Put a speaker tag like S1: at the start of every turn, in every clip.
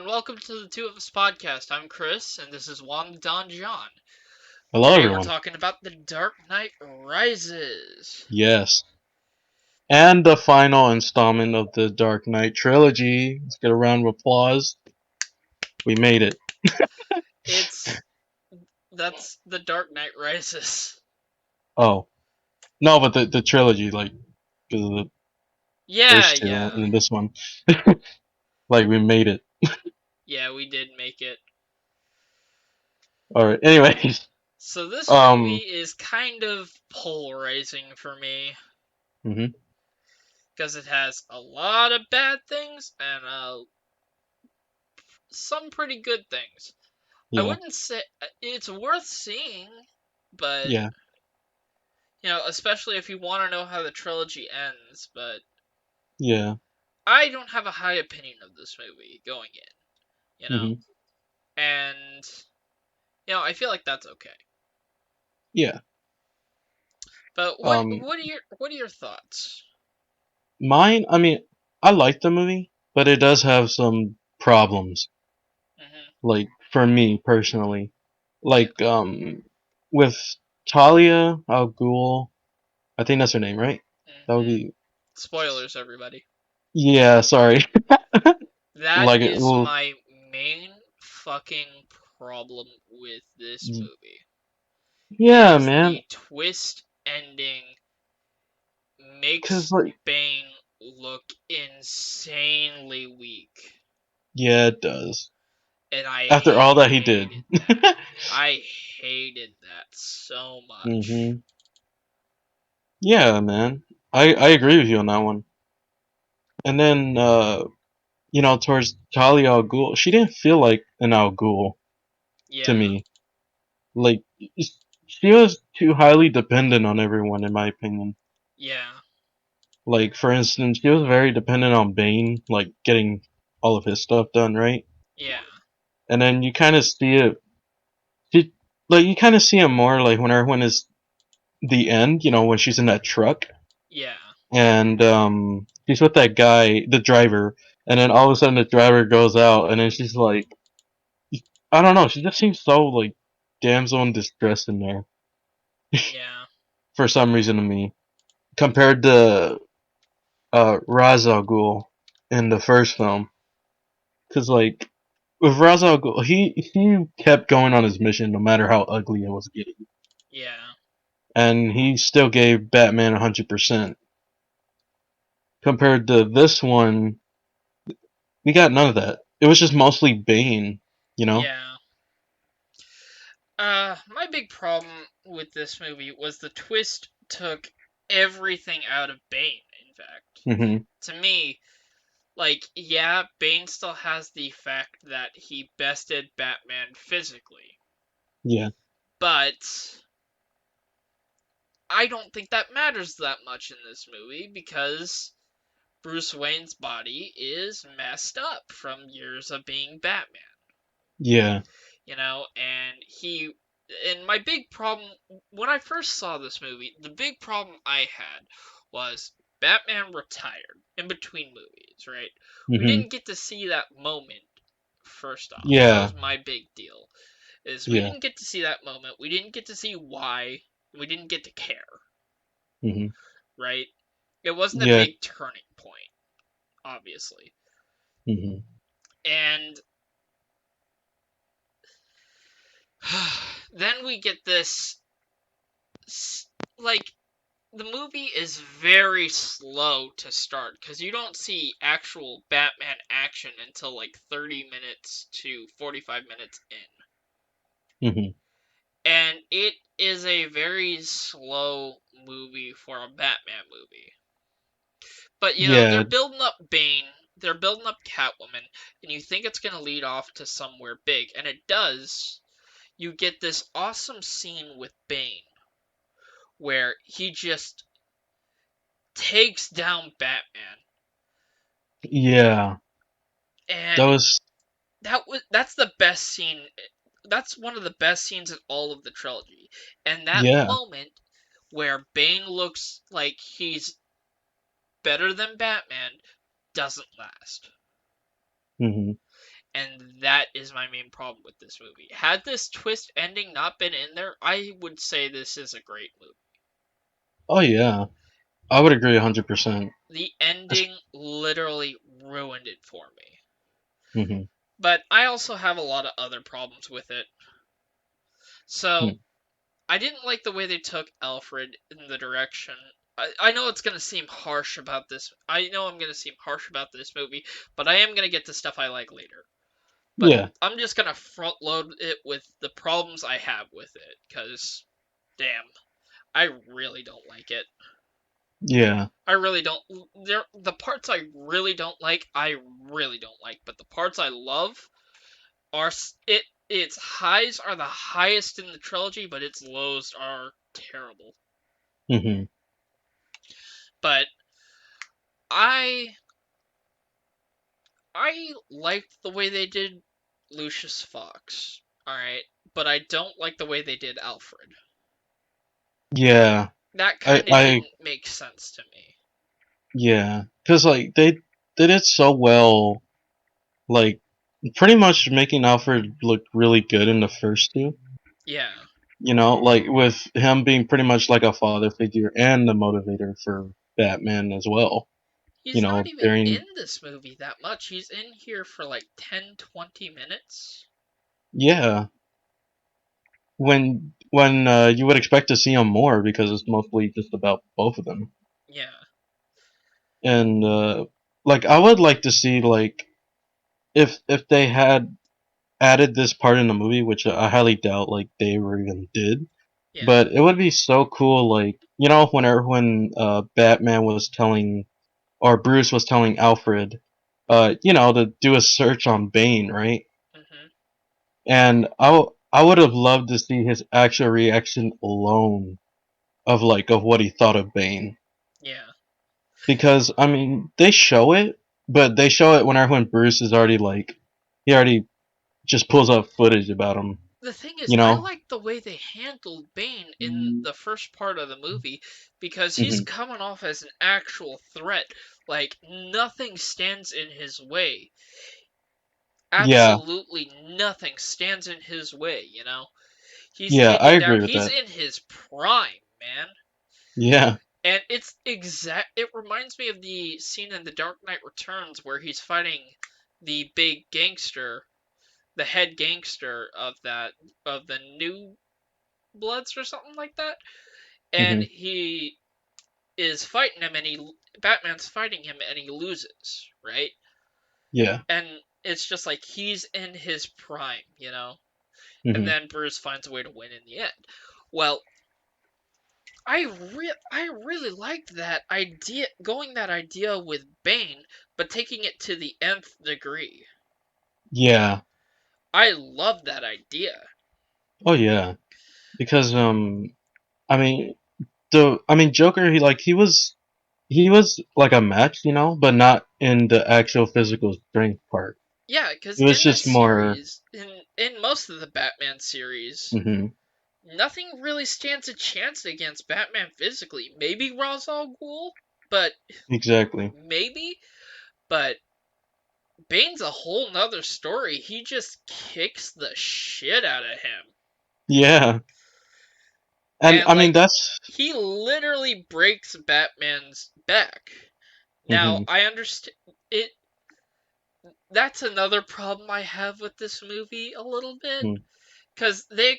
S1: and welcome to the Two of Us podcast. I'm Chris, and this is Juan Don John.
S2: Hello,
S1: Today we're
S2: everyone.
S1: talking about The Dark Knight Rises.
S2: Yes. And the final installment of the Dark Knight trilogy. Let's get a round of applause. We made it.
S1: It's that's The Dark Knight Rises.
S2: Oh. No, but the trilogy, like, because of the
S1: Yeah,
S2: first two
S1: yeah,
S2: and this one. Like, we made it.
S1: yeah. We did make it.
S2: Alright, anyways.
S1: So this movie
S2: Um,
S1: is kind of polarizing for me
S2: hmm
S1: because it has a lot of bad things and some pretty good things. I
S2: yeah,
S1: wouldn't say it's worth seeing, but
S2: yeah,
S1: especially if you want to know how the trilogy ends, but
S2: yeah,
S1: I don't have a high opinion of this movie going in,
S2: hmm
S1: and I feel like that's okay.
S2: yeah.
S1: But what
S2: Um,
S1: what are your thoughts?
S2: Mine, I mean, I like the movie, but it does have some problems.
S1: Hmm.
S2: Like, for me, personally.
S1: Yeah.
S2: Like, with Talia al Ghul, I think that's her name, right? That would
S1: Hmm.
S2: be.
S1: Spoilers, everybody.
S2: Yeah, sorry.
S1: That
S2: Like it.
S1: is
S2: Well,
S1: my main fucking problem with this movie.
S2: yeah,
S1: Is
S2: man.
S1: the twist ending
S2: Cause
S1: makes
S2: like,
S1: Bane look insanely weak.
S2: yeah, it does.
S1: And I
S2: After all that he did.
S1: hated that. I hated that so much.
S2: Mhm. Yeah, man. I agree with you on that one. And then towards Talia al Ghul, she didn't feel like an al Ghul to
S1: Yeah,
S2: me. Like, she was too highly dependent on everyone, in my opinion.
S1: yeah,
S2: Like, for instance, she was very dependent on Bane, like getting all of his stuff done, right?
S1: yeah,
S2: And then you kind of see it, she, like you kind of see it more like when is the end, when she's in that truck
S1: yeah,
S2: and she's with that guy, the driver, and then all of a sudden the driver goes out, and then she's like, I don't know, she just seems so like damsel in distress in there
S1: yeah,
S2: for some reason to me, compared to Ra's al Ghul in the first film, because like with Ra's al Ghul, he kept going on his mission no matter how ugly it was getting,
S1: yeah.
S2: and he still gave Batman 100%. Compared to this one, we got none of that. It was just mostly Bane, you know?
S1: Yeah. My big problem with this movie was the twist took everything out of Bane, in fact.
S2: Hmm.
S1: To me, like, yeah, Bane still has the fact that he bested Batman physically,
S2: Yeah.
S1: but I don't think that matters that much in this movie because Bruce Wayne's body is messed up from years of being Batman,
S2: Yeah.
S1: and my big problem when I first saw this movie, the big problem I had was Batman retired in between movies, right? We
S2: Hmm.
S1: didn't get to see that moment first off. That
S2: Yeah.
S1: was my big deal. Is we
S2: Yeah.
S1: didn't get to see that moment. We didn't get to see why. We didn't get to care,
S2: Hmm.
S1: right? It wasn't a
S2: Yeah.
S1: big turning point, obviously.
S2: Hmm.
S1: And then we get this, like, the movie is very slow to start because you don't see actual Batman action until like 30 minutes to 45 minutes in.
S2: Hmm.
S1: And it is a very slow movie for a Batman movie. But they're
S2: Yeah.
S1: building up Bane, they're building up Catwoman, and you think it's going to lead off to somewhere big, and it does. You get this awesome scene with Bane where he just takes down Batman.
S2: Yeah. That
S1: And
S2: was.
S1: that's the best scene. That's one of the best scenes in all of the trilogy. And that
S2: Yeah.
S1: moment where Bane looks like he's better than Batman doesn't last.
S2: Hmm.
S1: And that is my main problem with this movie. Had this twist ending not been in there, I would say this is a great movie.
S2: Oh yeah, I would agree 100%.
S1: The ending literally ruined it for me.
S2: Mm-hmm.
S1: But I also have a lot of other problems with it. So, I didn't like the way they took Alfred in the direction. I know it's gonna seem harsh about this. I know I'm gonna seem harsh about this movie, but I am gonna get to stuff I like later. But
S2: Yeah,
S1: I'm just gonna front load it with the problems I have with it, cause damn, I really don't like it.
S2: yeah,
S1: I really don't. The parts I really don't like, I really don't like. But the parts I love are it. Its highs are the highest in the trilogy, but its lows are terrible.
S2: mm-hmm.
S1: But I I liked the way they did Lucius Fox. All right, but I don't like the way they did Alfred.
S2: Yeah.
S1: That
S2: I,
S1: kind of
S2: I,
S1: didn't make sense to me.
S2: yeah, because like they did so well, like pretty much making Alfred look really good in the first two.
S1: Yeah,
S2: You know, like with him being pretty much like a father figure and the motivator for Batman as well. You
S1: he's not
S2: know,
S1: even in
S2: during
S1: this movie that much. He's in here for like 10, 20 minutes.
S2: yeah, when you would expect to see him more because it's mostly just about both of them.
S1: Yeah.
S2: And like I would like to see like if they had added this part in the movie, which I highly doubt like they ever even did.
S1: Yeah.
S2: But it would be so cool, like you know, when Batman was telling or Bruce was telling Alfred, you know, to do a search on Bane, right?
S1: Mhm.
S2: And I would have loved to see his actual reaction alone of like of what he thought of Bane,
S1: Yeah.
S2: because I mean they show it, but they show it when Bruce is already like he already just pulls up footage about him,
S1: The thing is,
S2: you
S1: I
S2: know.
S1: like the way they handled Bane in the first part of the movie because he's
S2: Hmm.
S1: coming off as an actual threat. Like, nothing stands in his way.
S2: Yeah,
S1: Absolutely nothing stands in his way, He's
S2: yeah, I
S1: taken down,
S2: agree with
S1: he's
S2: that.
S1: in his prime, man.
S2: Yeah.
S1: And it reminds me of the scene in The Dark Knight Returns where he's fighting the big gangster, the head gangster of the New Bloods or something like that. And
S2: Hmm.
S1: he is fighting him and he Batman's fighting him and he loses, right?
S2: Yeah.
S1: And it's just like he's in his prime. And
S2: Hmm.
S1: then Bruce finds a way to win in the end. Well, I really liked that idea, going that idea with Bane, but taking it to the nth degree.
S2: Yeah.
S1: I love that idea.
S2: Oh yeah. Because I mean Joker he was like a match, you know, but not in the actual physical strength part.
S1: Yeah, because
S2: It was
S1: in this
S2: just more.
S1: series, in most of the Batman series,
S2: Hmm.
S1: nothing really stands a chance against Batman physically. Maybe Ra's al Ghul, but
S2: Exactly.
S1: maybe. But Bane's a whole nother story. He just kicks the shit out of him.
S2: Yeah. And
S1: And
S2: I mean
S1: like
S2: that's.
S1: he literally breaks Batman's back. Now,
S2: Hmm.
S1: I understand it that's another problem I have with this movie a little bit cuz they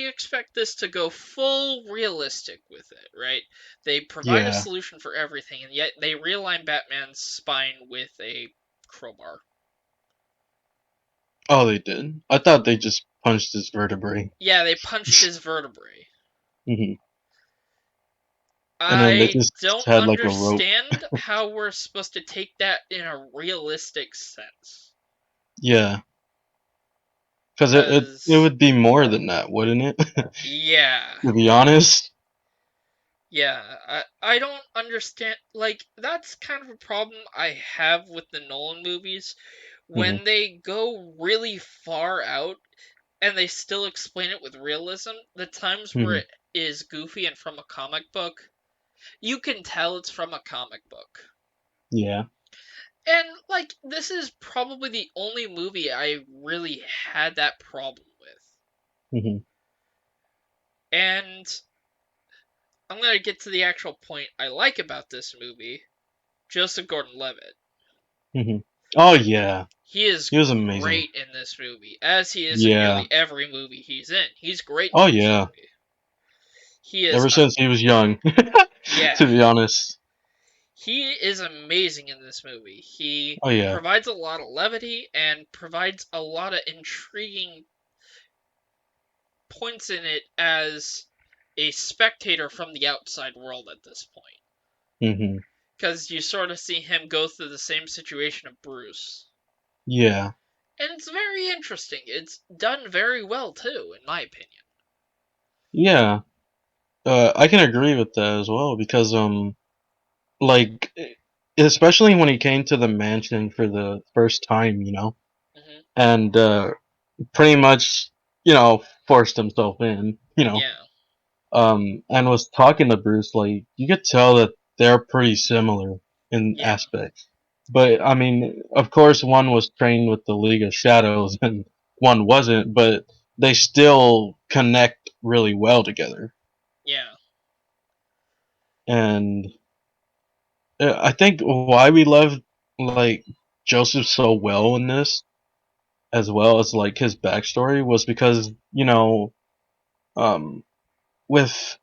S1: expect this to go full realistic with it, right? They provide a
S2: Yeah.
S1: solution for everything and yet they realign Batman's spine with a crowbar.
S2: Oh, they did. I thought they just punched his vertebrae.
S1: Yeah, they punched his vertebrae.
S2: Hmm. And then they
S1: I
S2: just
S1: don't
S2: had like a rope.
S1: understand how we're supposed to take that in a realistic sense.
S2: Yeah. Because it
S1: Cuz
S2: would be more than that, wouldn't it?
S1: yeah.
S2: To be honest.
S1: Yeah, I don't understand. Like, that's kind of a problem I have with the Nolan movies.
S2: Hmm.
S1: When they go really far out and they still explain it with realism, the times where
S2: Hmm.
S1: it is goofy and from a comic book, you can tell it's from a comic book.
S2: Yeah.
S1: And like this is probably the only movie I really had that problem with.
S2: Hmm.
S1: And I'm gonna get to the actual point I like about this movie. Joseph Gordon-Levitt.
S2: Hmm. Oh yeah,
S1: He is
S2: he was amazing.
S1: great in this movie, as he is in
S2: Yeah.
S1: nearly every movie he's in. He's great
S2: Oh
S1: in this
S2: yeah.
S1: movie. He is
S2: Ever since he was young,
S1: yeah,
S2: to be honest.
S1: he is amazing in this movie. He
S2: Oh yeah.
S1: provides a lot of levity and provides a lot of intriguing points in it as a spectator from the outside world at this point.
S2: Hmm.
S1: Because you sort of see him go through the same situation of Bruce.
S2: Yeah.
S1: And it's very interesting. It's done very well, too, in my opinion.
S2: Yeah. I can agree with that as well because like especially when he came to the mansion for the first time,
S1: Hmm.
S2: and pretty much, forced himself in,
S1: Yeah,
S2: and was talking to Bruce, like you could tell that they're pretty similar in
S1: yeah,
S2: aspects. But I mean, of course, one was trained with the League of Shadows and one wasn't, but they still connect really well together.
S1: yeah,
S2: And I think why we love like Joseph so well in this, as well as like his backstory, was because um, with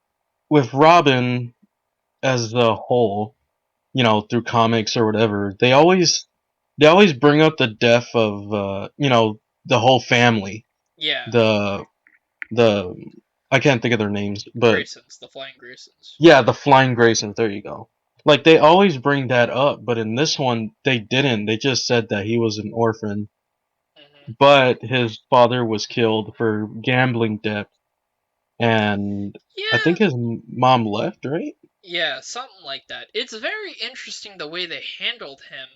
S2: Robin as the whole, through comics or whatever, they always bring up the death of the whole family.
S1: yeah.
S2: The the I can't think of their names, but
S1: Graysons, the Flying Graysons.
S2: yeah, the Flying Graysons. There you go. Like they always bring that up, but in this one they didn't. They just said that he was an orphan,
S1: Hmm.
S2: but his father was killed for gambling debt, and I
S1: Yeah,
S2: think his mom left, right?
S1: yeah, something like that. It's very interesting the way they handled him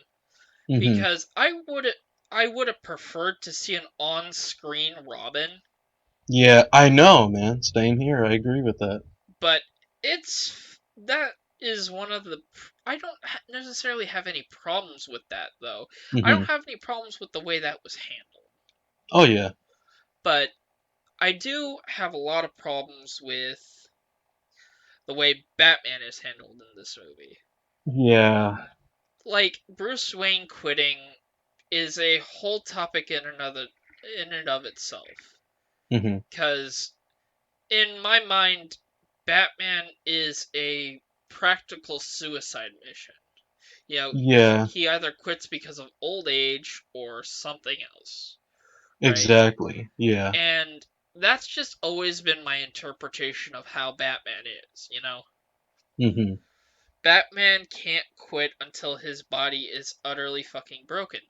S2: Hmm.
S1: because I would have preferred to see an on-screen Robin,
S2: Yeah, I know, man. Same here. I agree with that.
S1: but that is one of the I don't necessarily have any problems with that though. I don't
S2: Hmm.
S1: have any problems with the way that was handled,
S2: Oh yeah.
S1: but I do have a lot of problems with the way Batman is handled in this movie.
S2: Yeah.
S1: Like Bruce Wayne quitting is a whole topic in and of itself.
S2: Hmm.
S1: Because in my mind, Batman is a practical suicide mission. You know,
S2: Yeah.
S1: he either quits because of old age or something else, right?
S2: Exactly. Yeah.
S1: And that's just always been my interpretation of how Batman is,
S2: Hmm.
S1: Batman can't quit until his body is utterly fucking broken.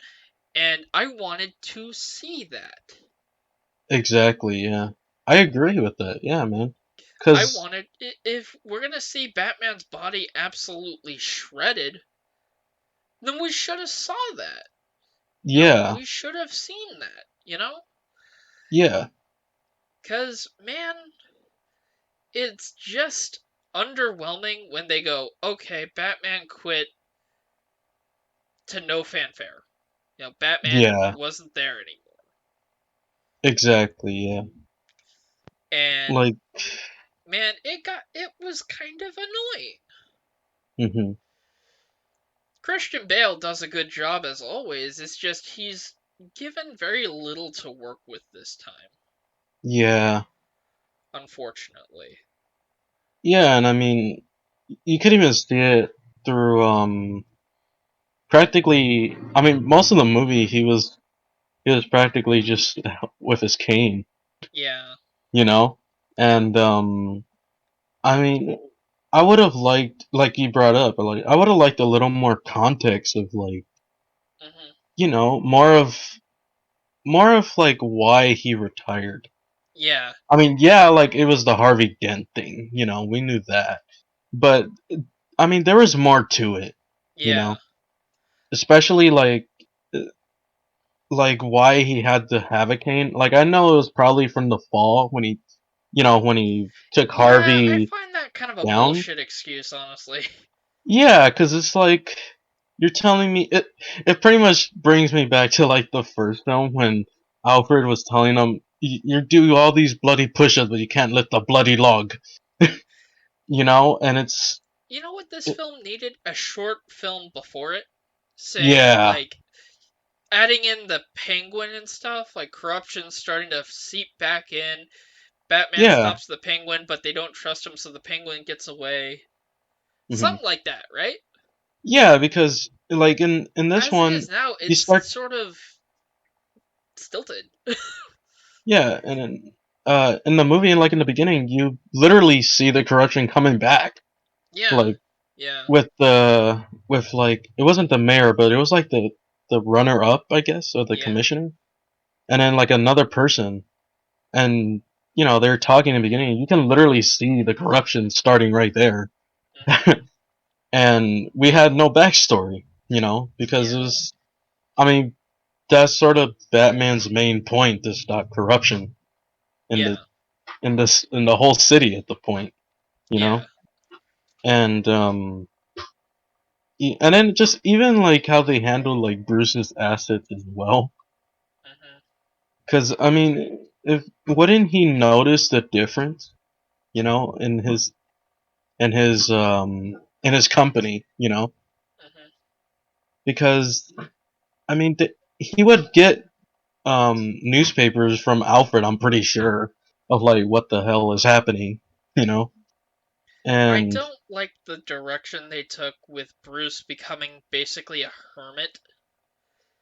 S1: And I wanted to see that.
S2: Exactly. Yeah. I agree with that. Yeah, man.
S1: I
S2: Cause
S1: wanted if we're gonna see Batman's body absolutely shredded, then we should have saw that.
S2: yeah,
S1: We should have seen that.
S2: yeah,
S1: Cause man, it's just underwhelming when they go, okay, Batman quit to no fanfare. Batman
S2: yeah.
S1: wasn't there anymore.
S2: Exactly. Yeah.
S1: And
S2: Like.
S1: man, it was kind of annoying.
S2: Hmm.
S1: Christian Bale does a good job as always. It's just he's given very little to work with this time,
S2: Yeah.
S1: unfortunately.
S2: Yeah, and I mean, you could even see it through practically. I mean, most of the movie he was practically just with his cane,
S1: Yeah.
S2: you know, and I mean, I would have liked, like you brought up, like I would have liked a little more context of like,
S1: Hmm.
S2: more of like why he retired.
S1: Yeah.
S2: I mean, yeah, like it was the Harvey Dent thing, we knew that, but I mean, there was more to it, you
S1: Yeah.
S2: know, especially uh, like why he had to have a cane. Like I know it was probably from the fall when he took
S1: Yeah, I
S2: Harvey
S1: find that kind of a
S2: down.
S1: bullshit excuse, honestly.
S2: Yeah, because it's like. you're telling me it pretty much brings me back to like the first film when Alfred was telling him you do all these bloody push-ups but you can't lift a bloody log, and it's
S1: You know what this
S2: it,
S1: film needed? A short film before it, saying
S2: yeah,
S1: like adding in the penguin and stuff, like corruption starting to seep back in. Batman
S2: yeah,
S1: stops the penguin, but they don't trust him, so the penguin gets away.
S2: hmm
S1: Something like that, right?
S2: yeah, because like in this
S1: As it
S2: one
S1: is now,
S2: you
S1: it's
S2: start
S1: sort of stilted.
S2: yeah, and in the movie and like in the beginning you literally see the corruption coming back,
S1: Yeah,
S2: like
S1: yeah,
S2: with like it wasn't the mayor but it was like the runner up I guess or the
S1: yeah.
S2: commissioner and then like another person and they're talking in the beginning. You can literally see the corruption starting right there,
S1: Hmm.
S2: and we had no backstory, because it
S1: Yeah,
S2: was. I mean, that's sort of Batman's main point to stop corruption in the
S1: yeah,
S2: in the whole city at the point, you
S1: yeah.
S2: know, and and then just even like how they handle like Bruce's assets as well,
S1: Hmm.
S2: because I mean, if wouldn't he notice the difference, in his in his company,
S1: Hmm.
S2: because I mean he would get newspapers from Alfred. I'm pretty sure of like what the hell is happening, you know,
S1: I
S2: and
S1: don't like the direction they took with Bruce becoming basically a hermit.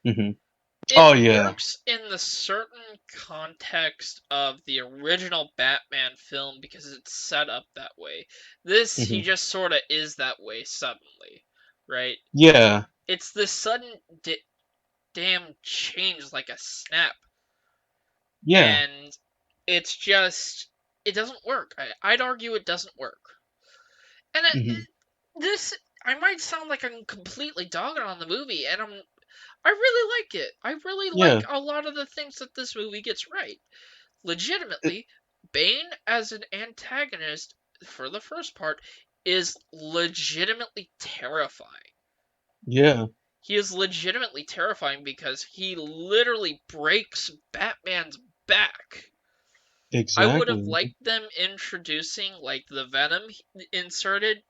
S2: hmm
S1: It
S2: oh yeah,
S1: works in the certain context of the original Batman film because it's set up that way. This, he
S2: hmm
S1: just sort of is that way suddenly, right?
S2: yeah,
S1: It's this sudden damn change like a snap,
S2: yeah,
S1: and it's just, it doesn't work. I'd argue it doesn't work. And
S2: hmm
S1: this, I might sound like I'm completely dogging on the movie, and I really like it. I really
S2: yeah,
S1: like a lot of the things that this movie gets right.
S2: it,
S1: Legitimately, Bane as an antagonist for the first part is legitimately terrifying.
S2: yeah,
S1: He is legitimately terrifying because he literally breaks Batman's back. I would have
S2: exactly,
S1: liked them introducing like the Venom inserted,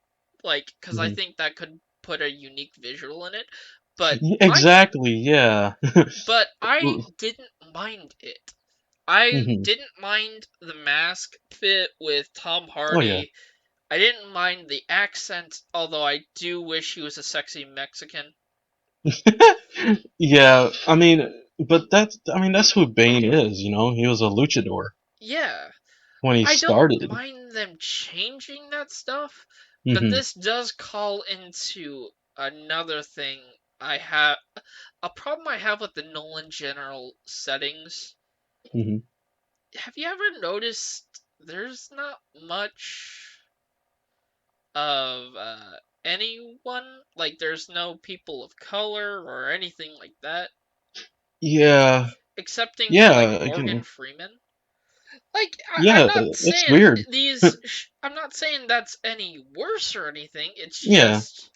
S1: like because I
S2: hmm
S1: think that could put a unique visual in it. But I
S2: exactly, yeah,
S1: but I didn't mind it. I
S2: hmm
S1: didn't mind the mask fit with Tom
S2: oh yeah,
S1: Hardy. I didn't mind the accent, although I do wish he was a sexy Mexican.
S2: yeah. I mean that's who Bane is. He was a luchador
S1: Yeah,
S2: when he
S1: I don't
S2: started.
S1: mind them changing that stuff, but
S2: hmm
S1: this does call into another thing I have a problem I have with the Nolan general settings.
S2: hmm
S1: Have you ever noticed there's not much of anyone? Like, there's no people of color or anything like that,
S2: Yeah,
S1: excepting for like
S2: yeah,
S1: Morgan
S2: again,
S1: Freeman. Like, I'm
S2: yeah.
S1: not
S2: It's
S1: saying
S2: weird.
S1: I'm not saying that's any worse or anything. It's
S2: Yeah,
S1: just,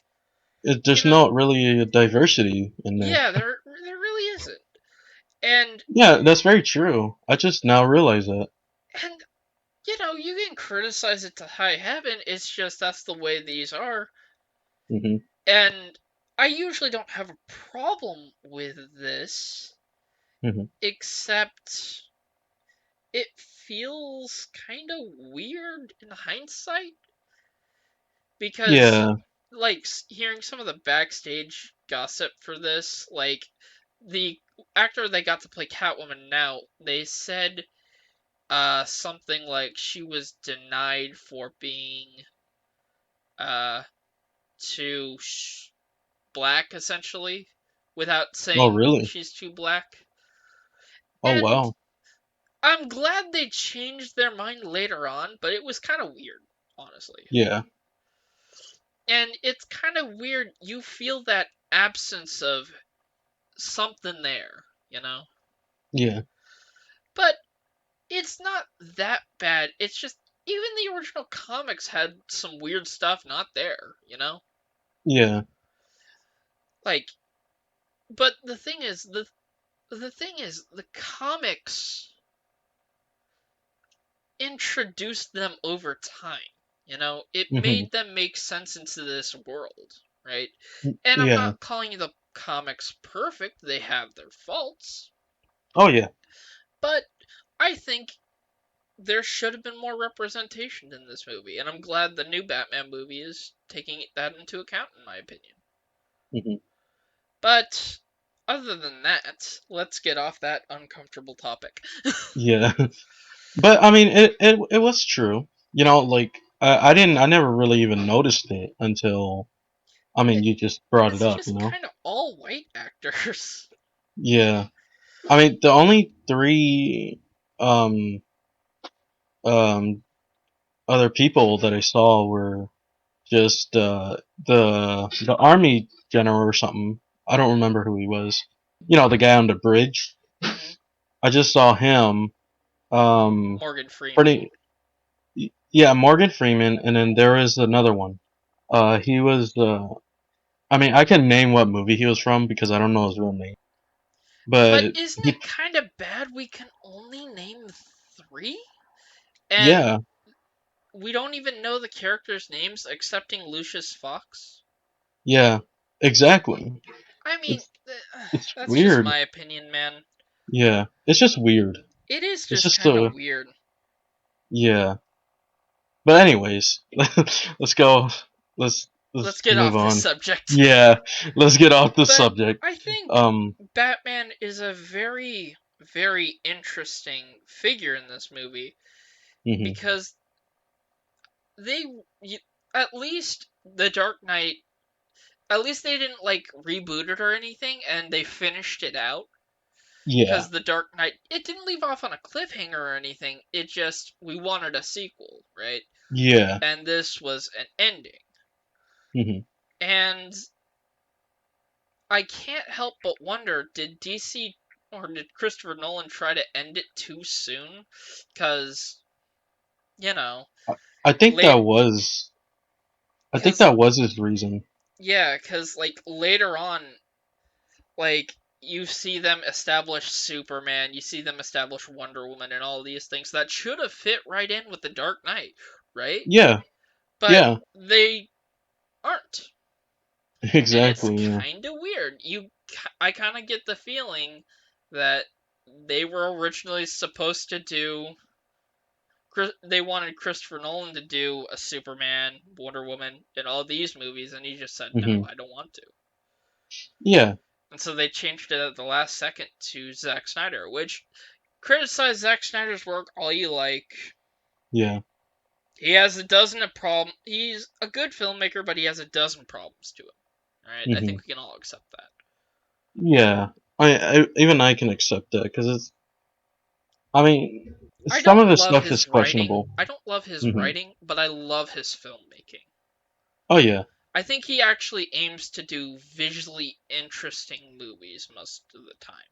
S1: you
S2: there's
S1: know,
S2: not really a diversity in there.
S1: yeah, there really isn't. And
S2: Yeah, that's very true. I just now realize that.
S1: and you can criticize it to high heaven. It's just that's the way these are.
S2: hmm
S1: And I usually don't have a problem with this,
S2: hmm
S1: except it feels kind of weird in hindsight because,
S2: Yeah.
S1: like, hearing some of the backstage gossip for this, like, the actor they got to play Catwoman now, they said something like she was denied for being uh too black essentially without
S2: Oh,
S1: saying
S2: really?
S1: she's too black.
S2: Oh,
S1: And
S2: wow.
S1: I'm glad they changed their mind later on, but it was kind of weird, honestly.
S2: Yeah.
S1: And it's kind of weird. You feel that absence of something there, you know?
S2: Yeah.
S1: But it's not that bad. It's just even the original comics had some weird stuff not there, you know?
S2: Yeah.
S1: Like, but the thing is the comics introduced them over time. It
S2: Hmm.
S1: made them make sense into this world, right? And I'm
S2: Yeah.
S1: not calling the comics perfect, they have their faults,
S2: Oh yeah.
S1: but I think there should have been more representation in this movie, and I'm glad the new Batman movie is taking that into account, in my opinion.
S2: Hmm.
S1: But other than that, let's get off that uncomfortable topic.
S2: Yeah. But I mean, it was true. Like I never really even noticed it until I mean,
S1: It,
S2: you just brought it
S1: it's
S2: up.
S1: just kind of all white actors.
S2: Yeah. I mean, the only three um um other people that I saw were just the army general or something. I don't remember who he was. The guy on the bridge.
S1: Hmm.
S2: I just saw him.
S1: Morgan Freeman.
S2: Pretty. Yeah, Morgan Freeman, and then there is another one. He was I mean, I can name what movie he was from because I don't know his real name.
S1: But
S2: But
S1: isn't
S2: he,
S1: it kind of bad we can only name three? And
S2: yeah,
S1: we don't even know the characters' names excepting Lucius Fox?
S2: yeah, exactly.
S1: I mean,
S2: It's it's
S1: that's just
S2: weird.
S1: my opinion, man.
S2: Yeah, it's just weird.
S1: It is
S2: It's
S1: just
S2: just
S1: kind of weird.
S2: yeah. But anyways, let's go. Let's
S1: Let's get
S2: move
S1: off this
S2: on.
S1: subject.
S2: Yeah, let's get off the
S1: But
S2: subject.
S1: I think
S2: Um,
S1: Batman is a very, very interesting figure in this movie
S2: mhm.
S1: because they, at least the Dark Knight, at least they didn't like reboot it or anything, and they finished it out.
S2: Yeah,
S1: Because the Dark Knight, it didn't leave off on a cliffhanger or anything. It just we wanted a sequel, right?
S2: yeah,
S1: And this was an ending.
S2: mhm.
S1: And I can't help but wonder, did DC or did Christopher Nolan try to end it too soon? Because you know,
S2: I think that
S1: late,
S2: was. I think
S1: because
S2: that was his reason.
S1: yeah, because like later on, like you see them establish Superman, you see them establish Wonder Woman, and all these things that should have fit right in with the Dark Knight, right?
S2: Yeah,
S1: But
S2: yeah,
S1: they aren't, and it's
S2: exactly. Yeah.
S1: kind of weird. I kind of get the feeling that they were originally supposed to do. They wanted Christopher Nolan to do a Superman, Wonder Woman, and all these movies, and he just said, "No,
S2: Hmm.
S1: I don't want to."
S2: Yeah,
S1: And so they changed it at the last second to Zack Snyder, which criticize Zack Snyder's work all you like.
S2: yeah.
S1: He has a dozen of problem. He's a good filmmaker, but he has a dozen problems to him. All right, I
S2: Hmm.
S1: think we can all accept that.
S2: Yeah. I even I can accept that because it's. I mean,
S1: I
S2: some
S1: don't
S2: of his
S1: love
S2: stuff is
S1: his writing.
S2: questionable.
S1: I don't love his
S2: Hmm.
S1: writing, but I love his filmmaking.
S2: Oh yeah.
S1: I think he actually aims to do visually interesting movies most of the time.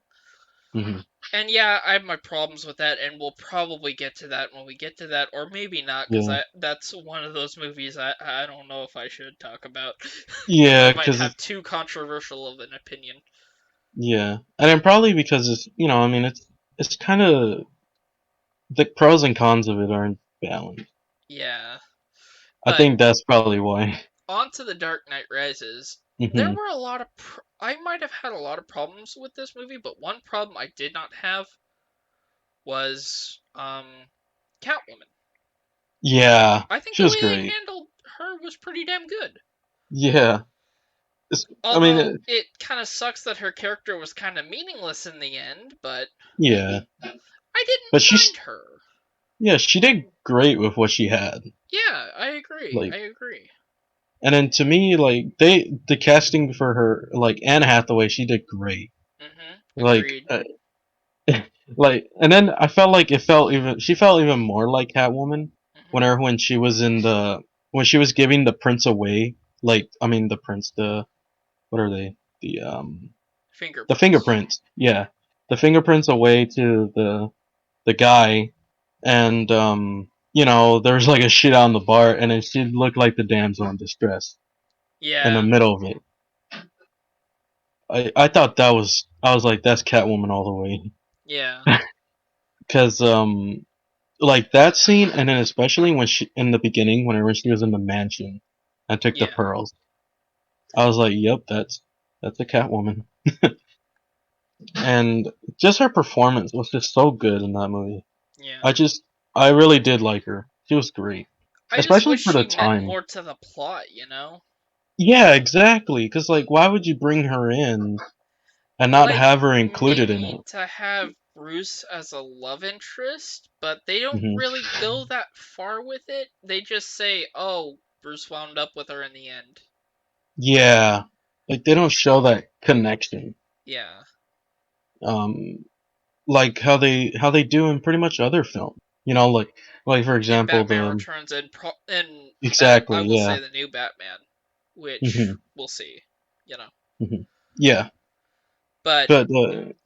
S2: Hmm.
S1: And yeah, I have my problems with that, and we'll probably get to that when we get to that, or maybe not, because
S2: Yeah.
S1: that's one of those movies I don't know if I should talk about, because I
S2: Yeah,
S1: might
S2: because
S1: have too controversial of an opinion.
S2: yeah, and then probably because it's I mean it's kind of the pros and cons of it aren't balanced.
S1: Yeah,
S2: I
S1: but
S2: think that's probably why.
S1: on to The Dark Knight Rises. There
S2: Hmm.
S1: were a lot of I might have had a lot of problems with this movie, but one problem I did not have was Catwoman.
S2: Yeah,
S1: I think
S2: she
S1: the
S2: was
S1: way they
S2: great.
S1: handled her was pretty damn good.
S2: Yeah, I mean,
S1: Although it kind of sucks that her character was kind of meaningless in the end, but
S2: yeah,
S1: I
S2: but
S1: didn't
S2: she's
S1: mind her.
S2: yeah she did great with what she had.
S1: Yeah, I agree. I
S2: Like,
S1: agree.
S2: and then to me, like the casting for her, like Anne Hathaway, she did great.
S1: Mhm.
S2: Like,
S1: Agreed.
S2: like, and then I felt like she felt even more like Catwoman
S1: Mhm.
S2: when she was in the when she was giving the prince away. Like, I mean, the prince, the what are they? The
S1: Fingerprints.
S2: fingerprints. Yeah, the fingerprints away to the guy, and there's like a shit on the bar, and then she looked like the damsel in distress in the
S1: Yeah.
S2: middle of it. I thought that was I was like that's Catwoman all the way.
S1: Yeah,
S2: Cause like that scene, and then especially when she in the beginning, whenever she was in the mansion and took the
S1: yeah,
S2: pearls, I was like, yep, that's a Catwoman. And just her performance was just so good in that movie.
S1: yeah.
S2: I just I really did like her. She was great,
S1: I just
S2: especially
S1: wish
S2: for the
S1: she meant
S2: time.
S1: more to the plot, you know?
S2: Yeah, exactly. Cause like, why would you bring her in and not
S1: Like,
S2: have her included in it?
S1: maybe to have Bruce as a love interest, but they don't
S2: Hmm.
S1: really go that far with it. They just say, oh, Bruce wound up with her in the end.
S2: Yeah, like they don't show that connection.
S1: Yeah.
S2: Um, like how they do in pretty much other films. You know, like for
S1: In
S2: example,
S1: Batman
S2: the
S1: Returns and I
S2: exactly,
S1: will
S2: yeah.
S1: say the new Batman, which
S2: Hmm.
S1: we'll see, you know.
S2: Hmm. Yeah,
S1: But
S2: but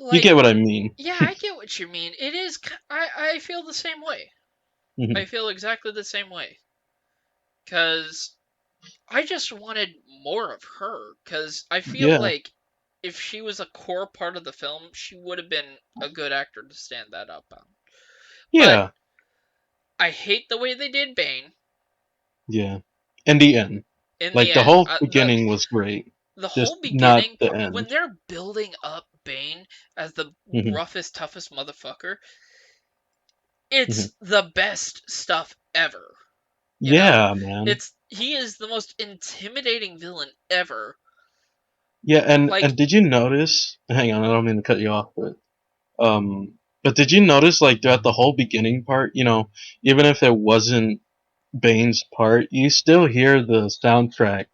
S2: you
S1: like,
S2: get what I mean.
S1: yeah, I get what you mean. It is. I feel the same way.
S2: Hmm.
S1: I feel exactly the same way. Cause I just wanted more of her. Cause I feel
S2: Yeah,
S1: like if she was a core part of the film, she would have been a good actor to stand that up on. But
S2: yeah,
S1: I hate the way they did Bane
S2: yeah. In the end,
S1: in the
S2: like the
S1: end.
S2: whole beginning was great,
S1: The whole
S2: just not
S1: beginning
S2: the
S1: part
S2: end.
S1: when they're building up Bane as the
S2: Hmm.
S1: roughest, toughest motherfucker,
S2: Hmm.
S1: it's the best stuff ever. You know,
S2: Yeah, man.
S1: it's he is the most intimidating villain ever.
S2: Yeah,
S1: Like,
S2: and did you notice? Hang on, I don't mean to cut you off, but did you notice like throughout the whole beginning part, you know, even if it wasn't Bane's part, you still hear the soundtrack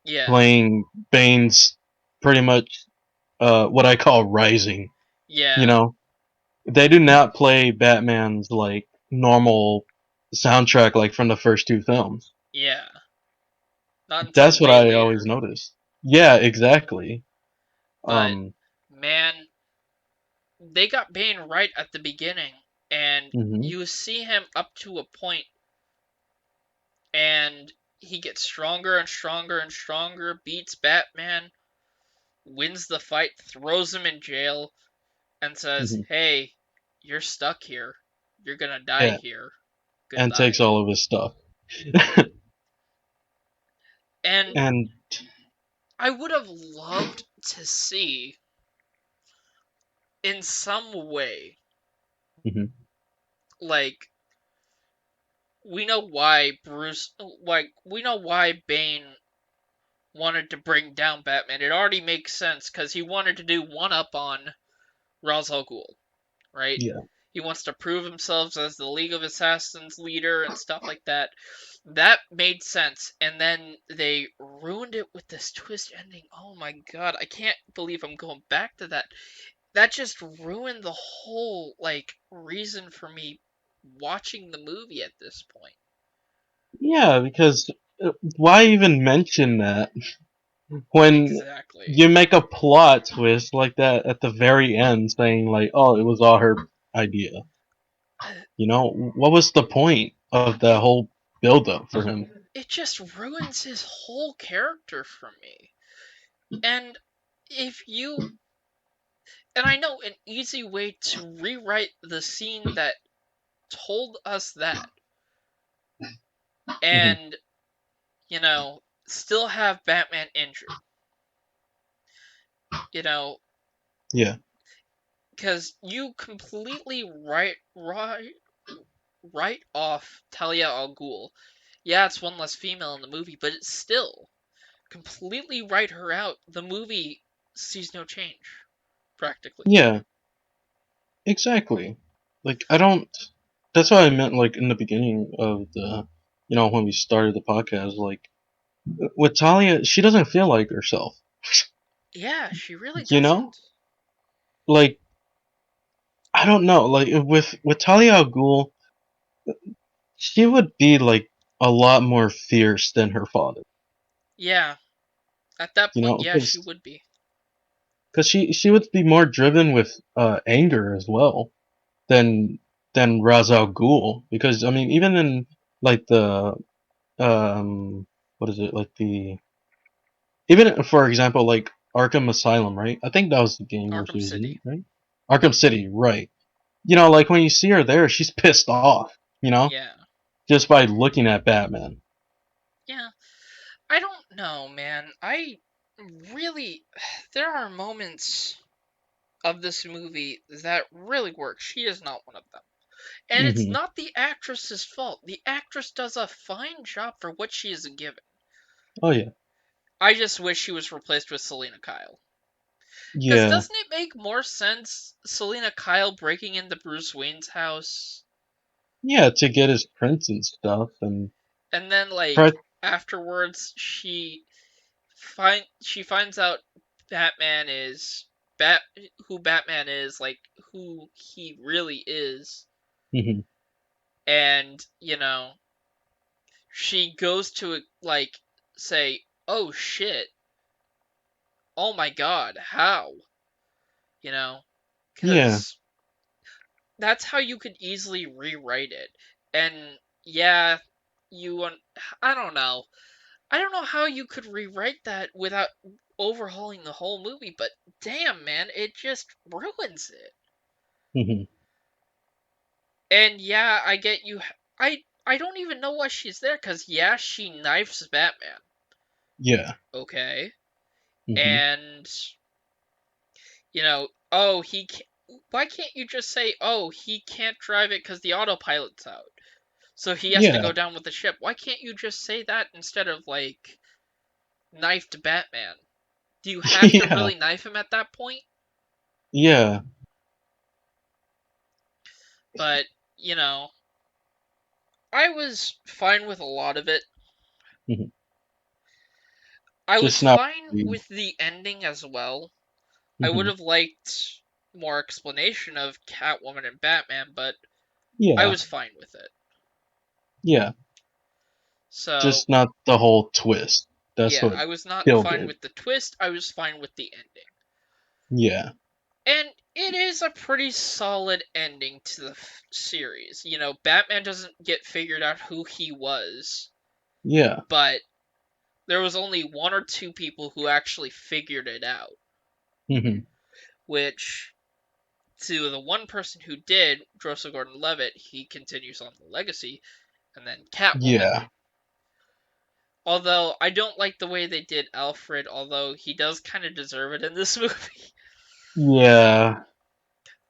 S1: yeah,
S2: playing Bane's pretty much what I call rising. You
S1: yeah,
S2: know, they do not play Batman's like normal soundtrack like from the first two films.
S1: yeah. Not until
S2: That's what
S1: way
S2: I always
S1: later.
S2: noticed. Yeah, exactly.
S1: But
S2: Um,
S1: man, they got Bane right at the beginning, and
S2: mhm,
S1: you see him up to a point, and he gets stronger and stronger and stronger, beats Batman, wins the fight, throws him in jail, and says,
S2: mhm.
S1: "Hey, you're stuck here. You're gonna die
S2: Yeah,
S1: here.
S2: and takes
S1: Goodbye."
S2: all of his stuff.
S1: And
S2: And
S1: I would have loved to see, in some way,
S2: mhm,
S1: like, we know why we know why Bane wanted to bring down Batman. It already makes sense because he wanted to do one up on Ra's al Ghul, right?
S2: yeah,
S1: He wants to prove himself as the League of Assassins leader and stuff like that. That made sense, and then they ruined it with this twist ending. Oh my god, I can't believe I'm going back to that. That just ruined the whole like reason for me watching the movie at this point.
S2: yeah, because why even mention that when
S1: Exactly.
S2: you make a plot twist like that at the very end, saying like, "Oh, it was all her idea." You know, what was the point of that whole build-up for him?
S1: It just ruins his whole character for me. And if you and I know an easy way to rewrite the scene that told us that
S2: Hmm.
S1: and, still have Batman injured. You know,
S2: Yeah,
S1: because you completely write off Talia al Ghul. Yeah, it's one less female in the movie, but it's still completely write her out. The movie sees no change, practically.
S2: yeah, exactly. Like I don't. That's what I meant. Like in the beginning of the, you know, when we started the podcast, like with Talia, she doesn't feel like herself.
S1: Yeah, she really
S2: You know,
S1: doesn't.
S2: like I don't know. Like with Talia al Ghul, she would be like a lot more fierce than her father.
S1: Yeah, at that
S2: You
S1: point,
S2: know,
S1: yeah, she would be.
S2: because she would be more driven with anger as well than Ra's al Ghul. Because I mean, even in like the what is it like the even for example like Arkham Asylum, right? I think that was the game where she
S1: Arkham
S2: was in,
S1: City.
S2: it, right? Arkham City, right? You know, like when you see her there, she's pissed off. You know,
S1: Yeah.
S2: just by looking at Batman.
S1: Yeah. I don't know, man. I really there are moments of this movie that really work. She is not one of them. And it's
S2: Hmm.
S1: not the actress's fault. The actress does a fine job for what she is given.
S2: Oh yeah,
S1: I just wish she was replaced with Selena Kyle. Because
S2: yeah,
S1: doesn't it make more sense Selena Kyle breaking into Bruce Wayne's house
S2: yeah. To get his prints and stuff, and
S1: and then
S2: try.
S1: afterwards she finds out Batman is Bat who Batman is, like who he really is,
S2: Hmm.
S1: and she goes to like say, "Oh shit. Oh my god, how?" You know,
S2: Yeah,
S1: cuz that's how you could easily rewrite it. And yeah, you I don't know. I don't know how you could rewrite that without overhauling the whole movie, but damn, man, it just ruins it.
S2: hmm,
S1: And yeah, I get you. I don't even know why she's there because yeah, she knifes Batman.
S2: yeah,
S1: Okay,
S2: hmm,
S1: and oh he can't. Why can't you just say, oh, he can't drive it because the autopilot's out, so he has to
S2: yeah,
S1: go down with the ship? Why can't you just say that instead of like knifed Batman? Do you have to
S2: yeah,
S1: really knife him at that point?
S2: yeah.
S1: But you know, I was fine with a lot of it.
S2: Hmm.
S1: I was
S2: Just not.
S1: fine with the ending as well. I would
S2: Hmm.
S1: have liked more explanation of Catwoman and Batman, but I
S2: Yeah,
S1: was fine with it.
S2: yeah.
S1: So,
S2: Just not the whole twist. That's
S1: yeah,
S2: what
S1: I was not
S2: killed
S1: fine
S2: it.
S1: with the twist, I was fine with the ending.
S2: Yeah,
S1: And it is a pretty solid ending to the series. Batman doesn't get figured out who he was,
S2: yeah.
S1: but there was only one or two people who actually figured it out,
S2: Hmm.
S1: which to the one person who did, Joseph Gordon-Levitt, he continues on the legacy, and then Catwoman.
S2: Yeah,
S1: Although I don't like the way they did Alfred, although he does kind of deserve it in this movie.
S2: yeah,